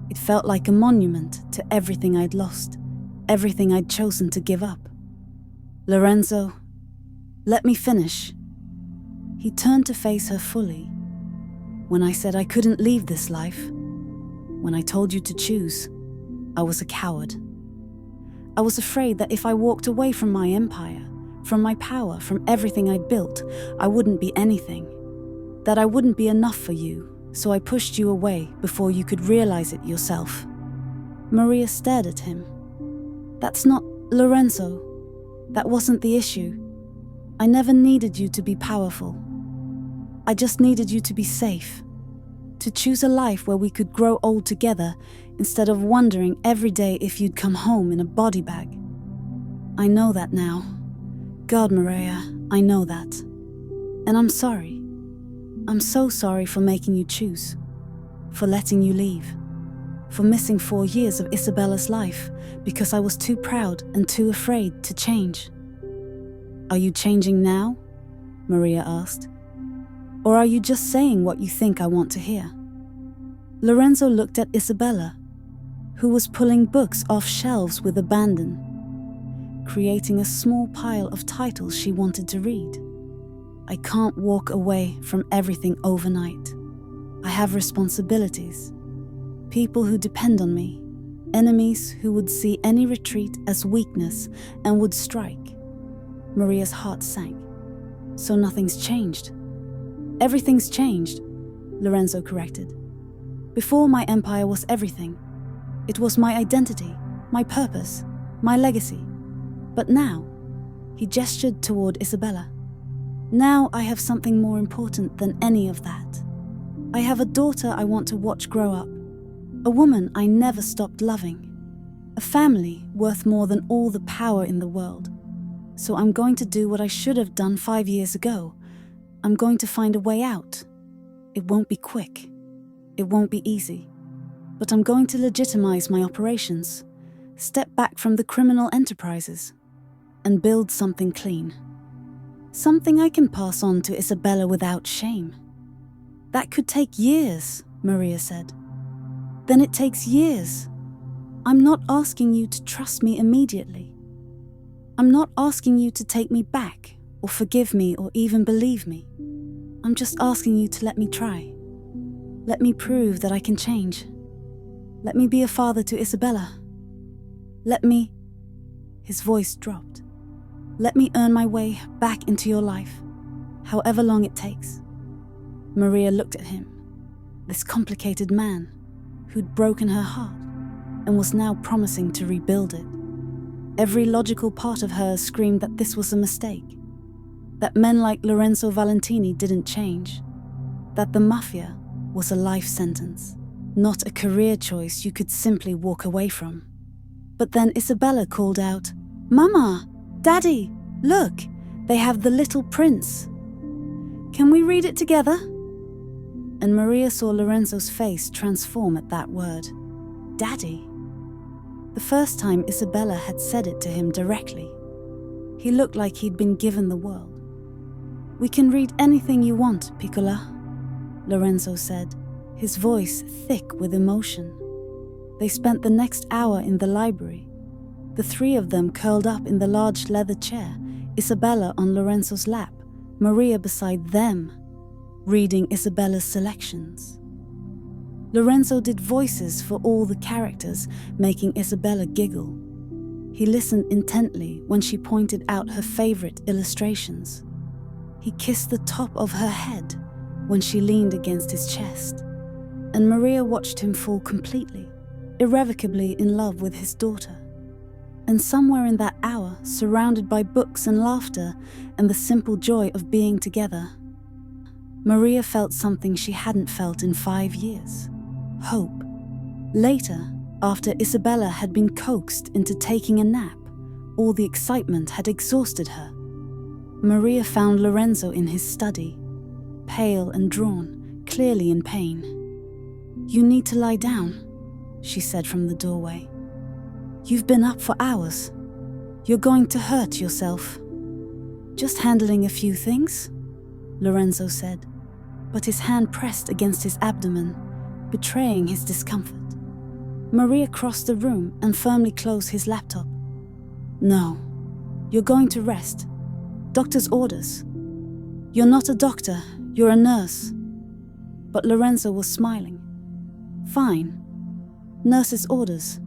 It felt like a monument to everything I'd lost, everything I'd chosen to give up. Lorenzo, let me finish. He turned to face her fully. When I said I couldn't leave this life, when I told you to choose, I was a coward. I was afraid that if I walked away from my empire, from my power, from everything I'd built, I wouldn't be anything. That I wouldn't be enough for you, so I pushed you away before you could realize it yourself. Maria stared at him. That's not Lorenzo. That wasn't the issue. I never needed you to be powerful. I just needed you to be safe. To choose a life where we could grow old together instead of wondering every day if you'd come home in a body bag. I know that now. God, Maria, I know that. And I'm sorry. I'm so sorry for making you choose, for letting you leave, for missing 4 years of Isabella's life because I was too proud and too afraid to change. Are you changing now? Maria asked. Or are you just saying what you think I want to hear? Lorenzo looked at Isabella, who was pulling books off shelves with abandon, creating a small pile of titles she wanted to read. I can't walk away from everything overnight. I have responsibilities, people who depend on me, enemies who would see any retreat as weakness and would strike. Maria's heart sank. So nothing's changed. Everything's changed, Lorenzo corrected. Before, my empire was everything. It was my identity, my purpose, my legacy. But now, he gestured toward Isabella. Now I have something more important than any of that. I have a daughter I want to watch grow up, a woman I never stopped loving, a family worth more than all the power in the world. So I'm going to do what I should have done 5 years ago. I'm going to find a way out. It won't be quick. It won't be easy. But I'm going to legitimize my operations, step back from the criminal enterprises, and build something clean. Something I can pass on to Isabella without shame. That could take years, Maria said. Then it takes years. I'm not asking you to trust me immediately. I'm not asking you to take me back, or forgive me, or even believe me. I'm just asking you to let me try. Let me prove that I can change. Let me be a father to Isabella. Let me... His voice dropped. Let me earn my way back into your life, however long it takes. Maria looked at him, this complicated man who'd broken her heart and was now promising to rebuild it. Every logical part of her screamed that this was a mistake, that men like Lorenzo Valentini didn't change, that the Mafia was a life sentence, not a career choice you could simply walk away from. But then Isabella called out, "Mama! Daddy, look, they have The Little Prince. Can we read it together?" And Maria saw Lorenzo's face transform at that word. Daddy. The first time Isabella had said it to him directly. He looked like he'd been given the world. "We can read anything you want, Piccola," Lorenzo said, his voice thick with emotion. They spent the next hour in the library. The three of them curled up in the large leather chair, Isabella on Lorenzo's lap, Maria beside them, reading Isabella's selections. Lorenzo did voices for all the characters, making Isabella giggle. He listened intently when she pointed out her favorite illustrations. He kissed the top of her head when she leaned against his chest. And Maria watched him fall completely, irrevocably in love with his daughter. And somewhere in that hour, surrounded by books and laughter and the simple joy of being together, Maria felt something she hadn't felt in 5 years. Hope. Later, after Isabella had been coaxed into taking a nap, all the excitement had exhausted her. Maria found Lorenzo in his study, pale and drawn, clearly in pain. "You need to lie down," she said from the doorway. "You've been up for hours. You're going to hurt yourself." "Just handling a few things," Lorenzo said, but his hand pressed against his abdomen, betraying his discomfort. Maria crossed the room and firmly closed his laptop. "No, you're going to rest. Doctor's orders. You're not a doctor, you're a nurse." But Lorenzo was smiling. "Fine. Nurse's orders,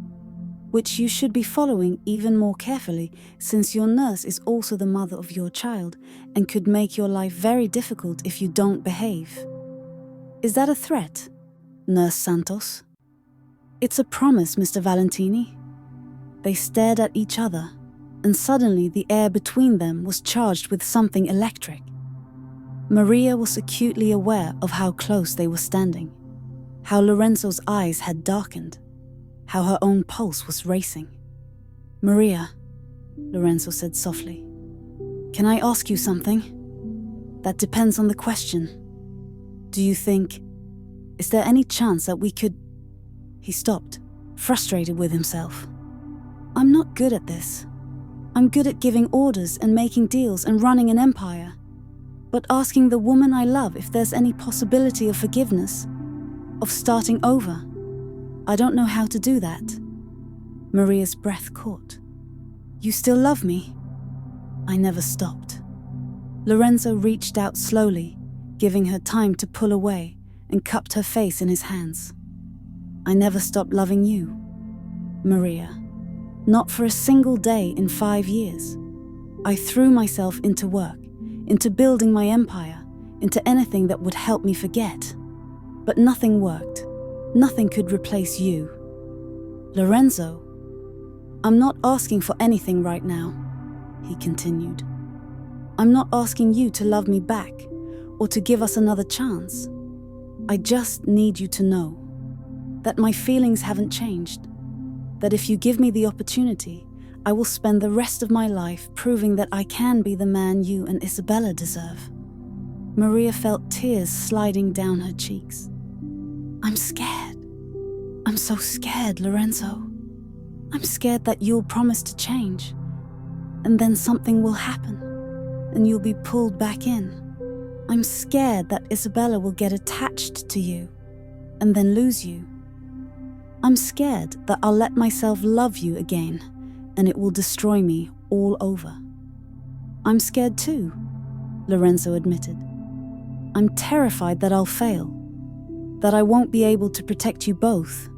which you should be following even more carefully since your nurse is also the mother of your child and could make your life very difficult if you don't behave." "Is that a threat, Nurse Santos?" "It's a promise, Mr. Valentini." They stared at each other, and suddenly the air between them was charged with something electric. Maria was acutely aware of how close they were standing, how Lorenzo's eyes had darkened, how her own pulse was racing. "Maria," Lorenzo said softly, "can I ask you something? That depends on the question. Do you think... Is there any chance that we could..." He stopped, frustrated with himself. "I'm not good at this. I'm good at giving orders and making deals and running an empire. But asking the woman I love if there's any possibility of forgiveness, of starting over, I don't know how to do that." Maria's breath caught. "You still love me?" "I never stopped." Lorenzo reached out slowly, giving her time to pull away, and cupped her face in his hands. "I never stopped loving you, Maria. Not for a single day in 5 years. I threw myself into work, into building my empire, into anything that would help me forget. But nothing worked. Nothing could replace you. Lorenzo, I'm not asking for anything right now," he continued. "I'm not asking you to love me back or to give us another chance. I just need you to know that my feelings haven't changed, that if you give me the opportunity, I will spend the rest of my life proving that I can be the man you and Isabella deserve." Maria felt tears sliding down her cheeks. "I'm scared. I'm so scared, Lorenzo. I'm scared that you'll promise to change, and then something will happen, and you'll be pulled back in. I'm scared that Isabella will get attached to you, and then lose you. I'm scared that I'll let myself love you again, and it will destroy me all over." "I'm scared too," Lorenzo admitted. "I'm terrified that I'll fail, that I won't be able to protect you both,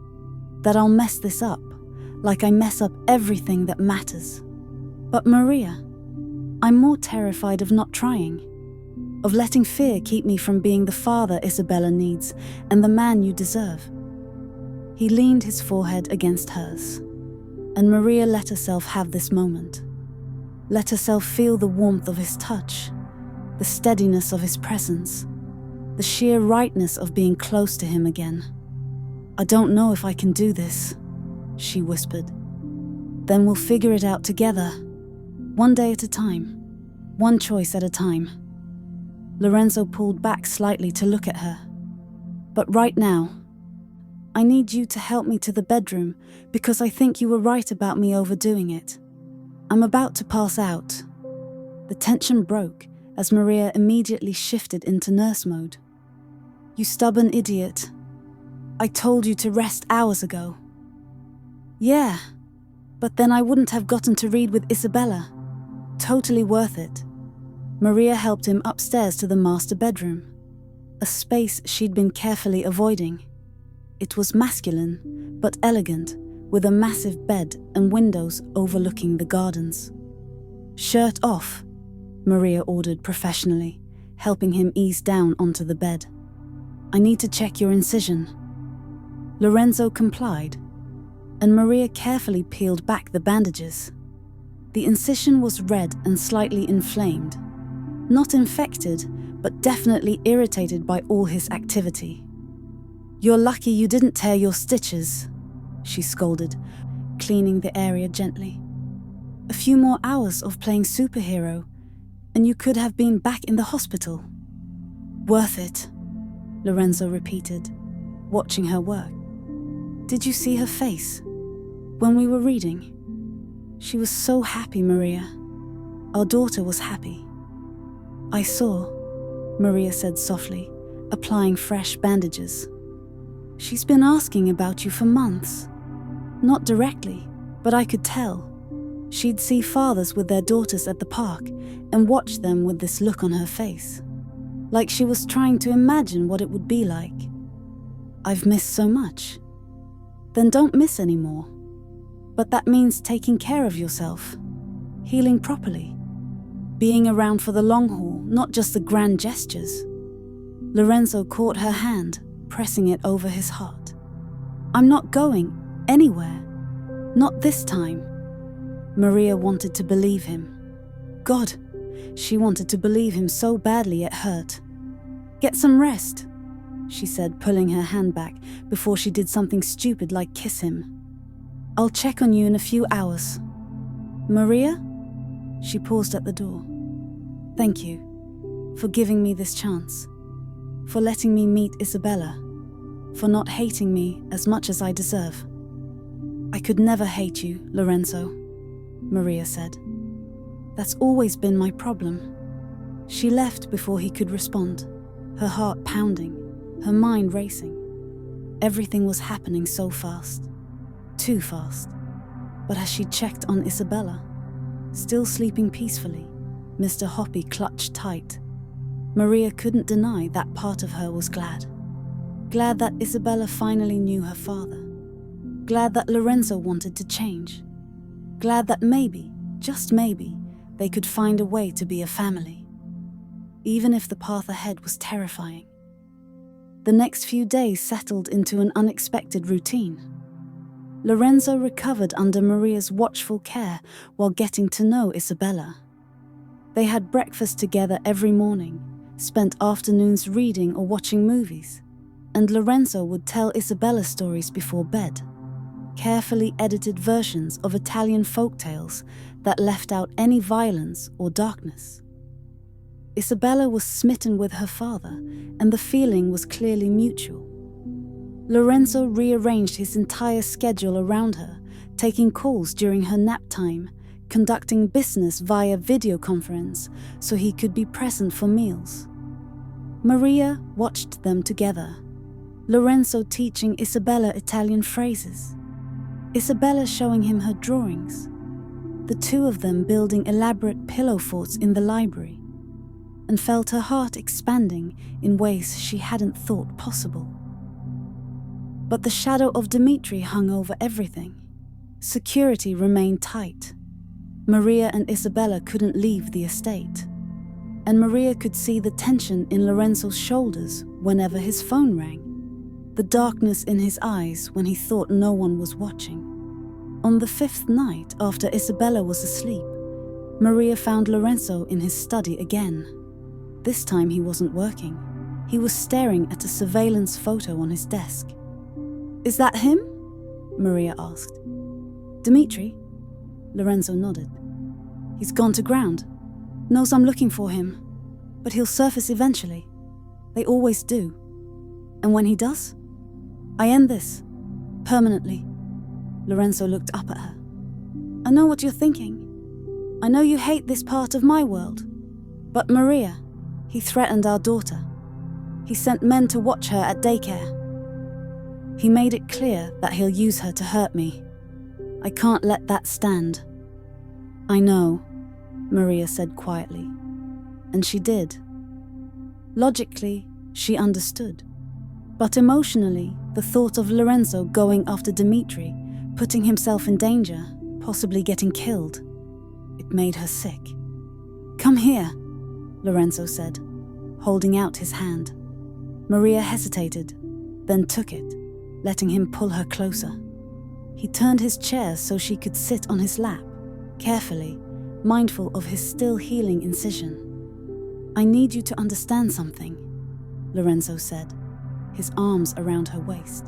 that I'll mess this up, like I mess up everything that matters. But Maria, I'm more terrified of not trying, of letting fear keep me from being the father Isabella needs and the man you deserve." He leaned his forehead against hers, and Maria let herself have this moment. Let herself feel the warmth of his touch, the steadiness of his presence, the sheer rightness of being close to him again. "I don't know if I can do this," she whispered. "Then we'll figure it out together, one day at a time, one choice at a time." Lorenzo pulled back slightly to look at her. "But right now, I need you to help me to the bedroom because I think you were right about me overdoing it. I'm about to pass out." The tension broke as Maria immediately shifted into nurse mode. "You stubborn idiot. I told you to rest hours ago." "Yeah, but then I wouldn't have gotten to read with Isabella. Totally worth it." Maria helped him upstairs to the master bedroom, a space she'd been carefully avoiding. It was masculine, but elegant, with a massive bed and windows overlooking the gardens. "Shirt off," Maria ordered professionally, helping him ease down onto the bed. "I need to check your incision." Lorenzo complied, and Maria carefully peeled back the bandages. The incision was red and slightly inflamed, not infected, but definitely irritated by all his activity. "You're lucky you didn't tear your stitches," she scolded, cleaning the area gently. "A few more hours of playing superhero, and you could have been back in the hospital." "Worth it," Lorenzo repeated, watching her work. Did you see her face when we were reading? She was so happy, Maria. Our daughter was happy. I saw, Maria said softly, applying fresh bandages. She's been asking about you for months. Not directly, but I could tell. She'd see fathers with their daughters at the park and watch them with this look on her face, like she was trying to imagine what it would be like. I've missed so much. Then don't miss anymore. But that means taking care of yourself, healing properly, being around for the long haul, not just the grand gestures. Lorenzo caught her hand, pressing it over his heart. I'm not going anywhere. Not this time. Maria wanted to believe him. God, she wanted to believe him so badly it hurt. Get some rest, she said, pulling her hand back before she did something stupid like kiss him. I'll check on you in a few hours. Maria? She paused at the door. Thank you for giving me this chance, for letting me meet Isabella, for not hating me as much as I deserve. I could never hate you, Lorenzo, Maria said. That's always been my problem. She left before he could respond, her heart pounding, her mind racing. Everything was happening so fast. Too fast. But as she checked on Isabella, still sleeping peacefully, Mr. Hoppy clutched tight. Maria couldn't deny that part of her was glad. Glad that Isabella finally knew her father. Glad that Lorenzo wanted to change. Glad that maybe, just maybe, they could find a way to be a family. Even if the path ahead was terrifying. The next few days settled into an unexpected routine. Lorenzo recovered under Maria's watchful care while getting to know Isabella. They had breakfast together every morning, spent afternoons reading or watching movies, and Lorenzo would tell Isabella stories before bed, carefully edited versions of Italian folktales that left out any violence or darkness. Isabella was smitten with her father, and the feeling was clearly mutual. Lorenzo rearranged his entire schedule around her, taking calls during her nap time, conducting business via video conference so he could be present for meals. Maria watched them together, Lorenzo teaching Isabella Italian phrases, Isabella showing him her drawings, the two of them building elaborate pillow forts in the library, and felt her heart expanding in ways she hadn't thought possible. But the shadow of Dimitri hung over everything. Security remained tight. Maria and Isabella couldn't leave the estate. And Maria could see the tension in Lorenzo's shoulders whenever his phone rang, the darkness in his eyes when he thought no one was watching. On the 5th night after Isabella was asleep, Maria found Lorenzo in his study again. This time he wasn't working. He was staring at a surveillance photo on his desk. Is that him? Maria asked. Dimitri? Lorenzo nodded. He's gone to ground. Knows I'm looking for him. But he'll surface eventually. They always do. And when he does, I end this. Permanently. Lorenzo looked up at her. I know what you're thinking. I know you hate this part of my world. But Maria, he threatened our daughter. He sent men to watch her at daycare. He made it clear that he'll use her to hurt me. I can't let that stand. I know, Maria said quietly. And she did. Logically, she understood. But emotionally, the thought of Lorenzo going after Dimitri, putting himself in danger, possibly getting killed, it made her sick. Come here, Lorenzo said, holding out his hand. Maria hesitated, then took it, letting him pull her closer. He turned his chair so she could sit on his lap, carefully, mindful of his still healing incision. I need you to understand something, Lorenzo said, his arms around her waist.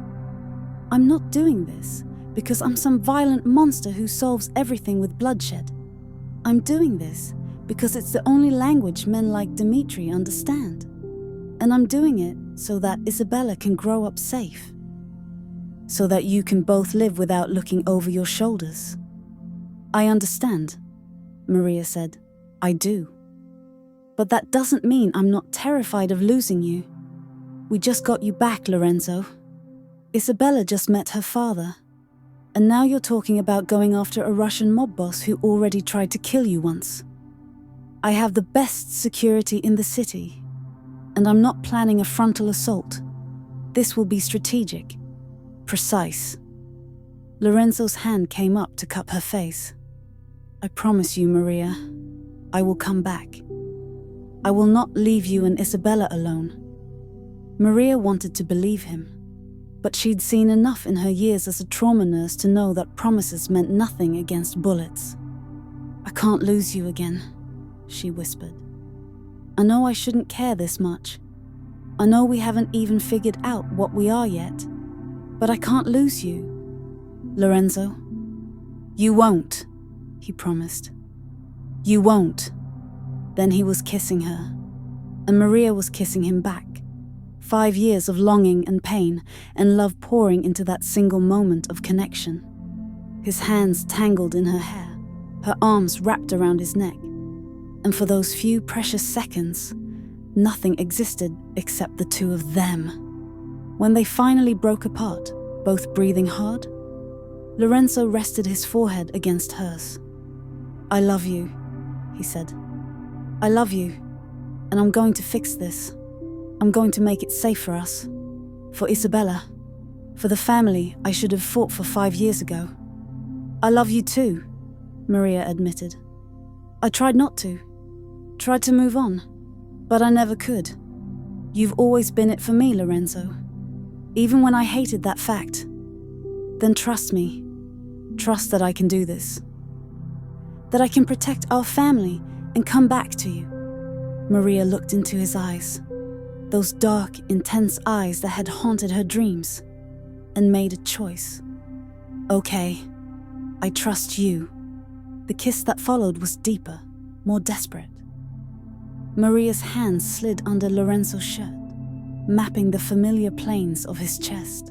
I'm not doing this because I'm some violent monster who solves everything with bloodshed. I'm doing this because it's the only language men like Dimitri understand. And I'm doing it so that Isabella can grow up safe. so that you can both live without looking over your shoulders. I understand, Maria said. I do. But that doesn't mean I'm not terrified of losing you. We just got you back, Lorenzo. Isabella just met her father. And now you're talking about going after a Russian mob boss who already tried to kill you once. I have the best security in the city, and I'm not planning a frontal assault. This will be strategic, precise. Lorenzo's hand came up to cup her face. I promise you, Maria, I will come back. I will not leave you and Isabella alone. Maria wanted to believe him, but she'd seen enough in her years as a trauma nurse to know that promises meant nothing against bullets. I can't lose you again, she whispered. I know I shouldn't care this much. I know we haven't even figured out what we are yet, but I can't lose you. Lorenzo, you won't, he promised. You won't. Then he was kissing her, and Maria was kissing him back. 5 years of longing and pain and love pouring into that single moment of connection. His hands tangled in her hair, her arms wrapped around his neck. And for those few precious seconds, nothing existed except the two of them. When they finally broke apart, both breathing hard, Lorenzo rested his forehead against hers. I love you, he said. I love you, and I'm going to fix this. I'm going to make it safe for us, for Isabella, for the family I should have fought for 5 years ago. I love you too, Maria admitted. I tried not to, tried to move on, but I never could. You've always been it for me, Lorenzo, even when I hated that fact. Then trust me, trust that I can do this, that I can protect our family and come back to you. Maria looked into his eyes, those dark, intense eyes that had haunted her dreams, and made a choice. Okay, I trust you. The kiss that followed was deeper, more desperate. Maria's hands slid under Lorenzo's shirt, mapping the familiar planes of his chest,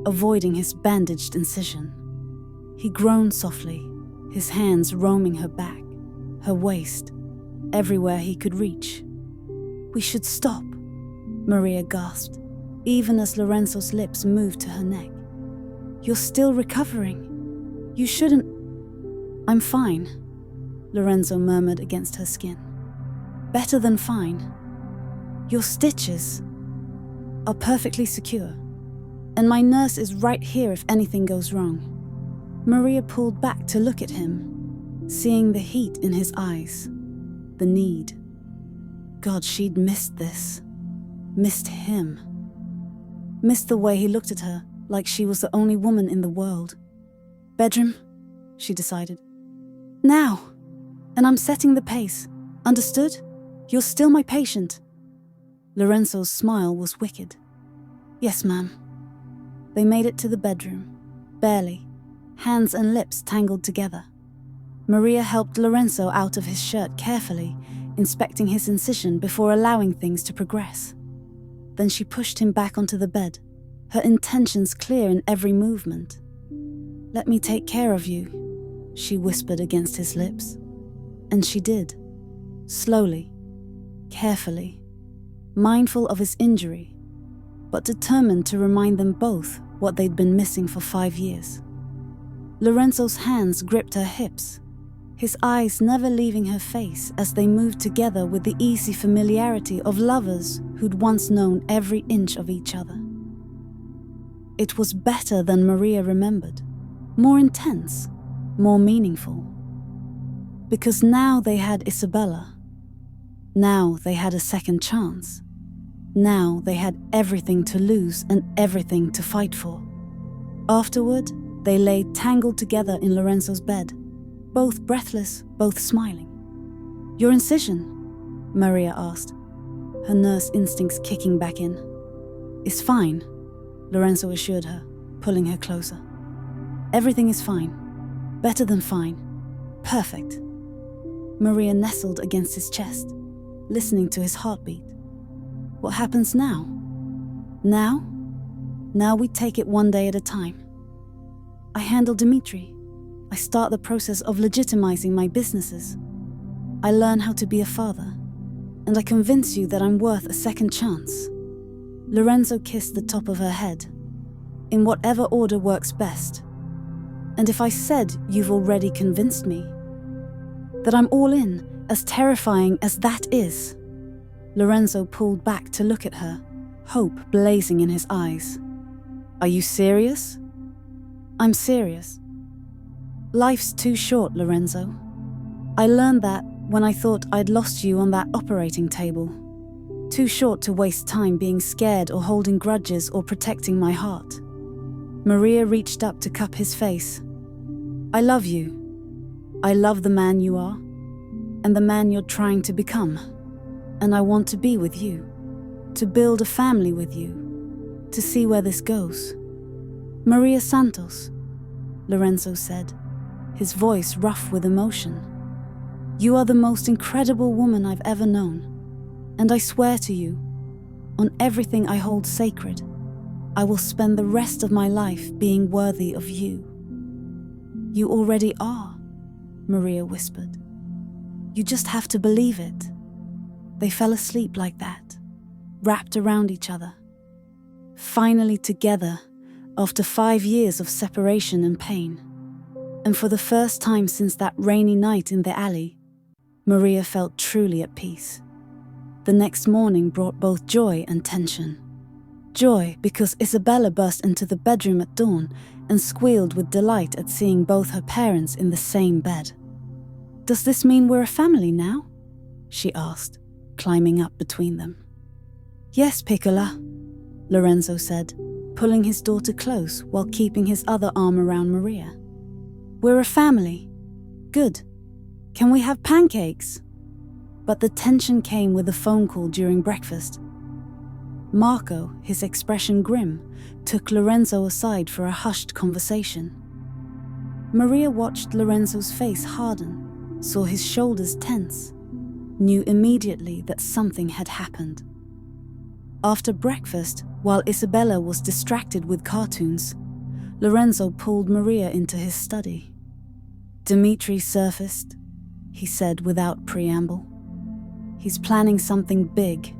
avoiding his bandaged incision. He groaned softly, his hands roaming her back, her waist, everywhere he could reach. We should stop, Maria gasped, even as Lorenzo's lips moved to her neck. You're still recovering. You shouldn't... I'm fine, Lorenzo murmured against her skin. Better than fine. Your stitches are perfectly secure, and my nurse is right here if anything goes wrong. Maria pulled back to look at him, seeing the heat in his eyes, the need. God, she'd missed this. Missed him. Missed the way he looked at her, like she was the only woman in the world. Bedroom, she decided. Now! And I'm setting the pace. Understood? You're still my patient. Lorenzo's smile was wicked. Yes, ma'am. They made it to the bedroom. Barely. Hands and lips tangled together. Maria helped Lorenzo out of his shirt carefully, inspecting his incision before allowing things to progress. Then she pushed him back onto the bed, her intentions clear in every movement. Let me take care of you, she whispered against his lips. And she did. Slowly, carefully, mindful of his injury, but determined to remind them both what they'd been missing for 5 years. Lorenzo's hands gripped her hips, his eyes never leaving her face as they moved together with the easy familiarity of lovers who'd once known every inch of each other. It was better than Maria remembered, more intense, more meaningful. Because now they had Isabella. Now they had a second chance. Now they had everything to lose and everything to fight for. Afterward, they lay tangled together in Lorenzo's bed, both breathless, both smiling. Your incision? Maria asked, her nurse instincts kicking back in. Is fine, Lorenzo assured her, pulling her closer. Everything is fine. Better than fine. Perfect. Maria nestled against his chest, listening to his heartbeat. What happens now? Now? Now we take it one day at a time. I handle Dimitri. I start the process of legitimizing my businesses. I learn how to be a father. And I convince you that I'm worth a second chance. Lorenzo kissed the top of her head. In whatever order works best. And if I said you've already convinced me, that I'm all in, as terrifying as that is. Lorenzo pulled back to look at her, hope blazing in his eyes. Are you serious? I'm serious. Life's too short, Lorenzo. I learned that when I thought I'd lost you on that operating table. Too short to waste time being scared or holding grudges or protecting my heart. Maria reached up to cup his face. I love you. I love the man you are, and the man you're trying to become. And I want to be with you, to build a family with you, to see where this goes. Maria Santos, Lorenzo said, his voice rough with emotion. You are the most incredible woman I've ever known, and I swear to you, on everything I hold sacred, I will spend the rest of my life being worthy of you. You already are, Maria whispered. You just have to believe it. They fell asleep like that, wrapped around each other. Finally together, after 5 years of separation and pain. And for the first time since that rainy night in the alley, Maria felt truly at peace. The next morning brought both joy and tension. Joy because Isabella burst into the bedroom at dawn and squealed with delight at seeing both her parents in the same bed. Does this mean we're a family now? She asked, climbing up between them. Yes, Piccola, Lorenzo said, pulling his daughter close while keeping his other arm around Maria. We're a family. Good. Can we have pancakes? But the tension came with a phone call during breakfast. Marco, his expression grim, took Lorenzo aside for a hushed conversation. Maria watched Lorenzo's face harden, saw his shoulders tense, knew immediately that something had happened. After breakfast, while Isabella was distracted with cartoons, Lorenzo pulled Maria into his study. Dimitri surfaced, he said without preamble. He's planning something big.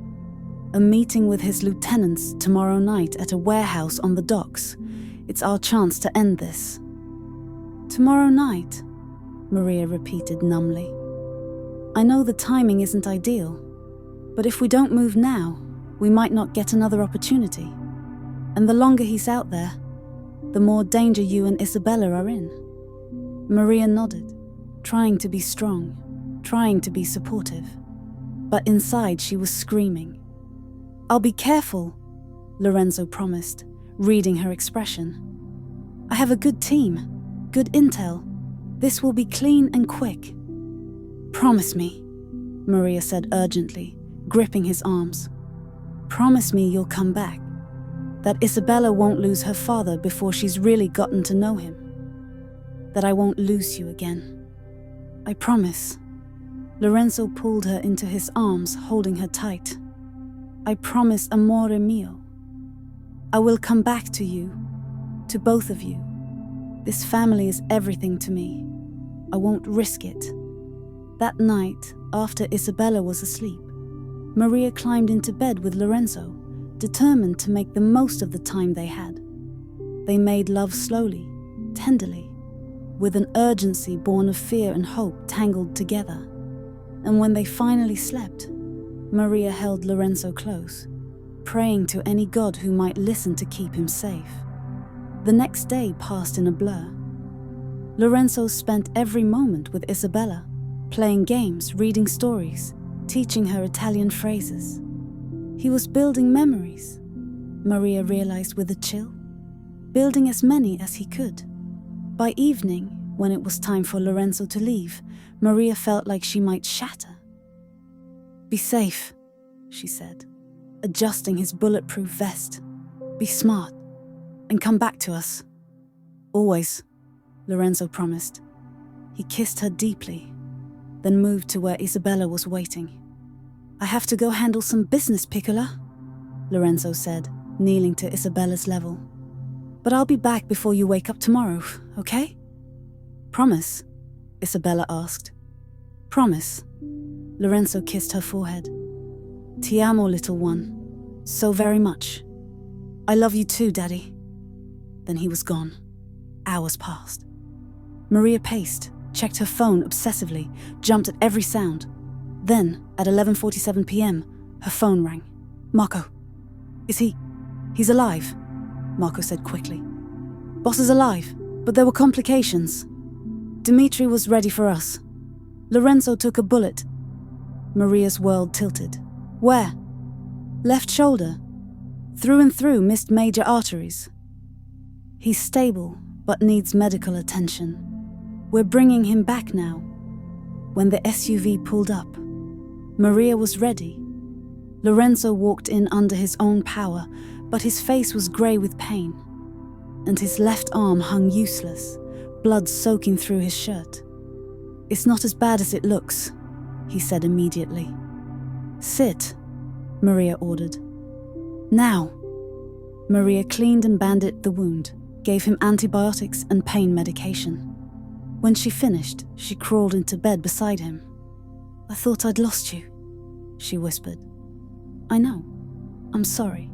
A meeting with his lieutenants tomorrow night at a warehouse on the docks. It's our chance to end this. Tomorrow night, Maria repeated numbly. I know the timing isn't ideal, but if we don't move now, we might not get another opportunity. And the longer he's out there, the more danger you and Isabella are in. Maria nodded, trying to be strong, trying to be supportive. But inside she was screaming. I'll be careful, Lorenzo promised, reading her expression. I have a good team, good intel. This will be clean and quick. Promise me, Maria said urgently, gripping his arms. Promise me you'll come back, that Isabella won't lose her father before she's really gotten to know him, that I won't lose you again. I promise. Lorenzo pulled her into his arms, holding her tight. I promise, amore mio. I will come back to you, to both of you. This family is everything to me. I won't risk it. That night, after Isabella was asleep, Maria climbed into bed with Lorenzo, determined to make the most of the time they had. They made love slowly, tenderly, with an urgency born of fear and hope tangled together. And when they finally slept, Maria held Lorenzo close, praying to any god who might listen to keep him safe. The next day passed in a blur. Lorenzo spent every moment with Isabella, playing games, reading stories, teaching her Italian phrases. He was building memories, Maria realized with a chill, building as many as he could. By evening, when it was time for Lorenzo to leave, Maria felt like she might shatter. Be safe, she said, adjusting his bulletproof vest. Be smart, and come back to us. Always, Lorenzo promised. He kissed her deeply, then moved to where Isabella was waiting. I have to go handle some business, Piccola, Lorenzo said, kneeling to Isabella's level. "But I'll be back before you wake up tomorrow, okay?" "Promise?" Isabella asked. "Promise." Lorenzo kissed her forehead. "Ti amo, little one. So very much. I love you too, Daddy." Then he was gone. Hours passed. Maria paced, checked her phone obsessively, jumped at every sound. Then, at 11:47 p.m., her phone rang. "Marco. Is he... He's alive," Marco said quickly. "Boss is alive, but there were complications. Dimitri was ready for us. Lorenzo took a bullet." Maria's world tilted. "Where?" "Left shoulder. Through and through, missed major arteries. He's stable, but needs medical attention. We're bringing him back now." When the SUV pulled up, Maria was ready. Lorenzo walked in under his own power, but his face was grey with pain, and his left arm hung useless, blood soaking through his shirt. "It's not as bad as it looks," he said immediately. "Sit," Maria ordered. "Now." Maria cleaned and bandaged the wound, gave him antibiotics and pain medication. When she finished, she crawled into bed beside him. "I thought I'd lost you," she whispered. "I know. I'm sorry."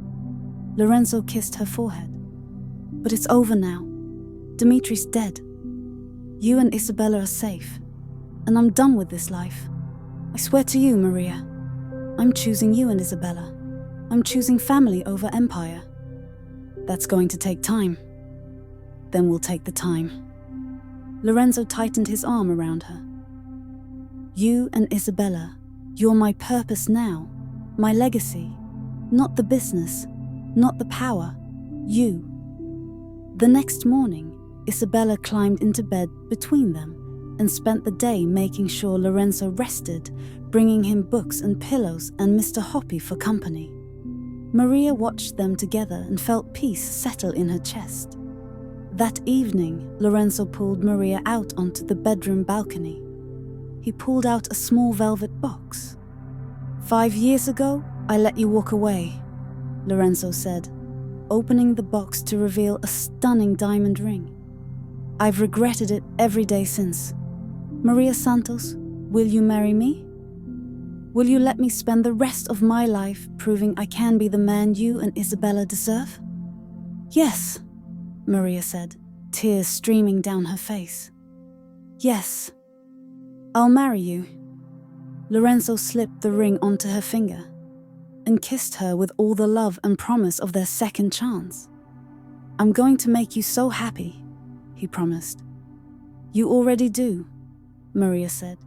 Lorenzo kissed her forehead. "But it's over now. Dimitri's dead. You and Isabella are safe, and I'm done with this life. I swear to you, Maria. I'm choosing you and Isabella. I'm choosing family over empire. That's going to take time. Then we'll take the time." Lorenzo tightened his arm around her. "You and Isabella, you're my purpose now, my legacy. Not the business, not the power, you." The next morning, Isabella climbed into bed between them and spent the day making sure Lorenzo rested, bringing him books and pillows and Mr. Hoppy for company. Maria watched them together and felt peace settle in her chest. That evening, Lorenzo pulled Maria out onto the bedroom balcony. He pulled out a small velvet box. "5 years ago, I let you walk away," Lorenzo said, opening the box to reveal a stunning diamond ring. "I've regretted it every day since. Maria Santos, will you marry me? Will you let me spend the rest of my life proving I can be the man you and Isabella deserve?" "Yes," Maria said, tears streaming down her face. "Yes, I'll marry you." Lorenzo slipped the ring onto her finger and kissed her with all the love and promise of their second chance. "I'm going to make you so happy," he promised. "You already do," Maria said.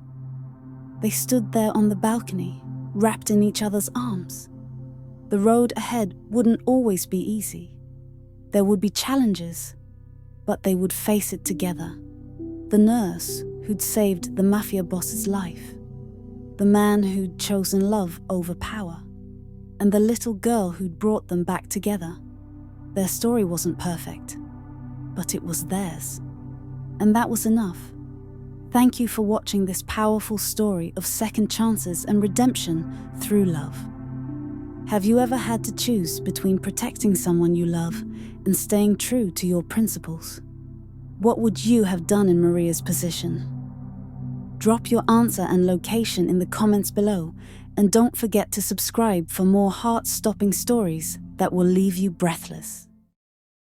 They stood there on the balcony, wrapped in each other's arms. The road ahead wouldn't always be easy. There would be challenges, but they would face it together. The nurse who'd saved the Mafia boss's life, the man who'd chosen love over power, and the little girl who'd brought them back together. Their story wasn't perfect, but it was theirs. And that was enough. Thank you for watching this powerful story of second chances and redemption through love. Have you ever had to choose between protecting someone you love and staying true to your principles? What would you have done in Maria's position? Drop your answer and location in the comments below, and don't forget to subscribe for more heart-stopping stories that will leave you breathless.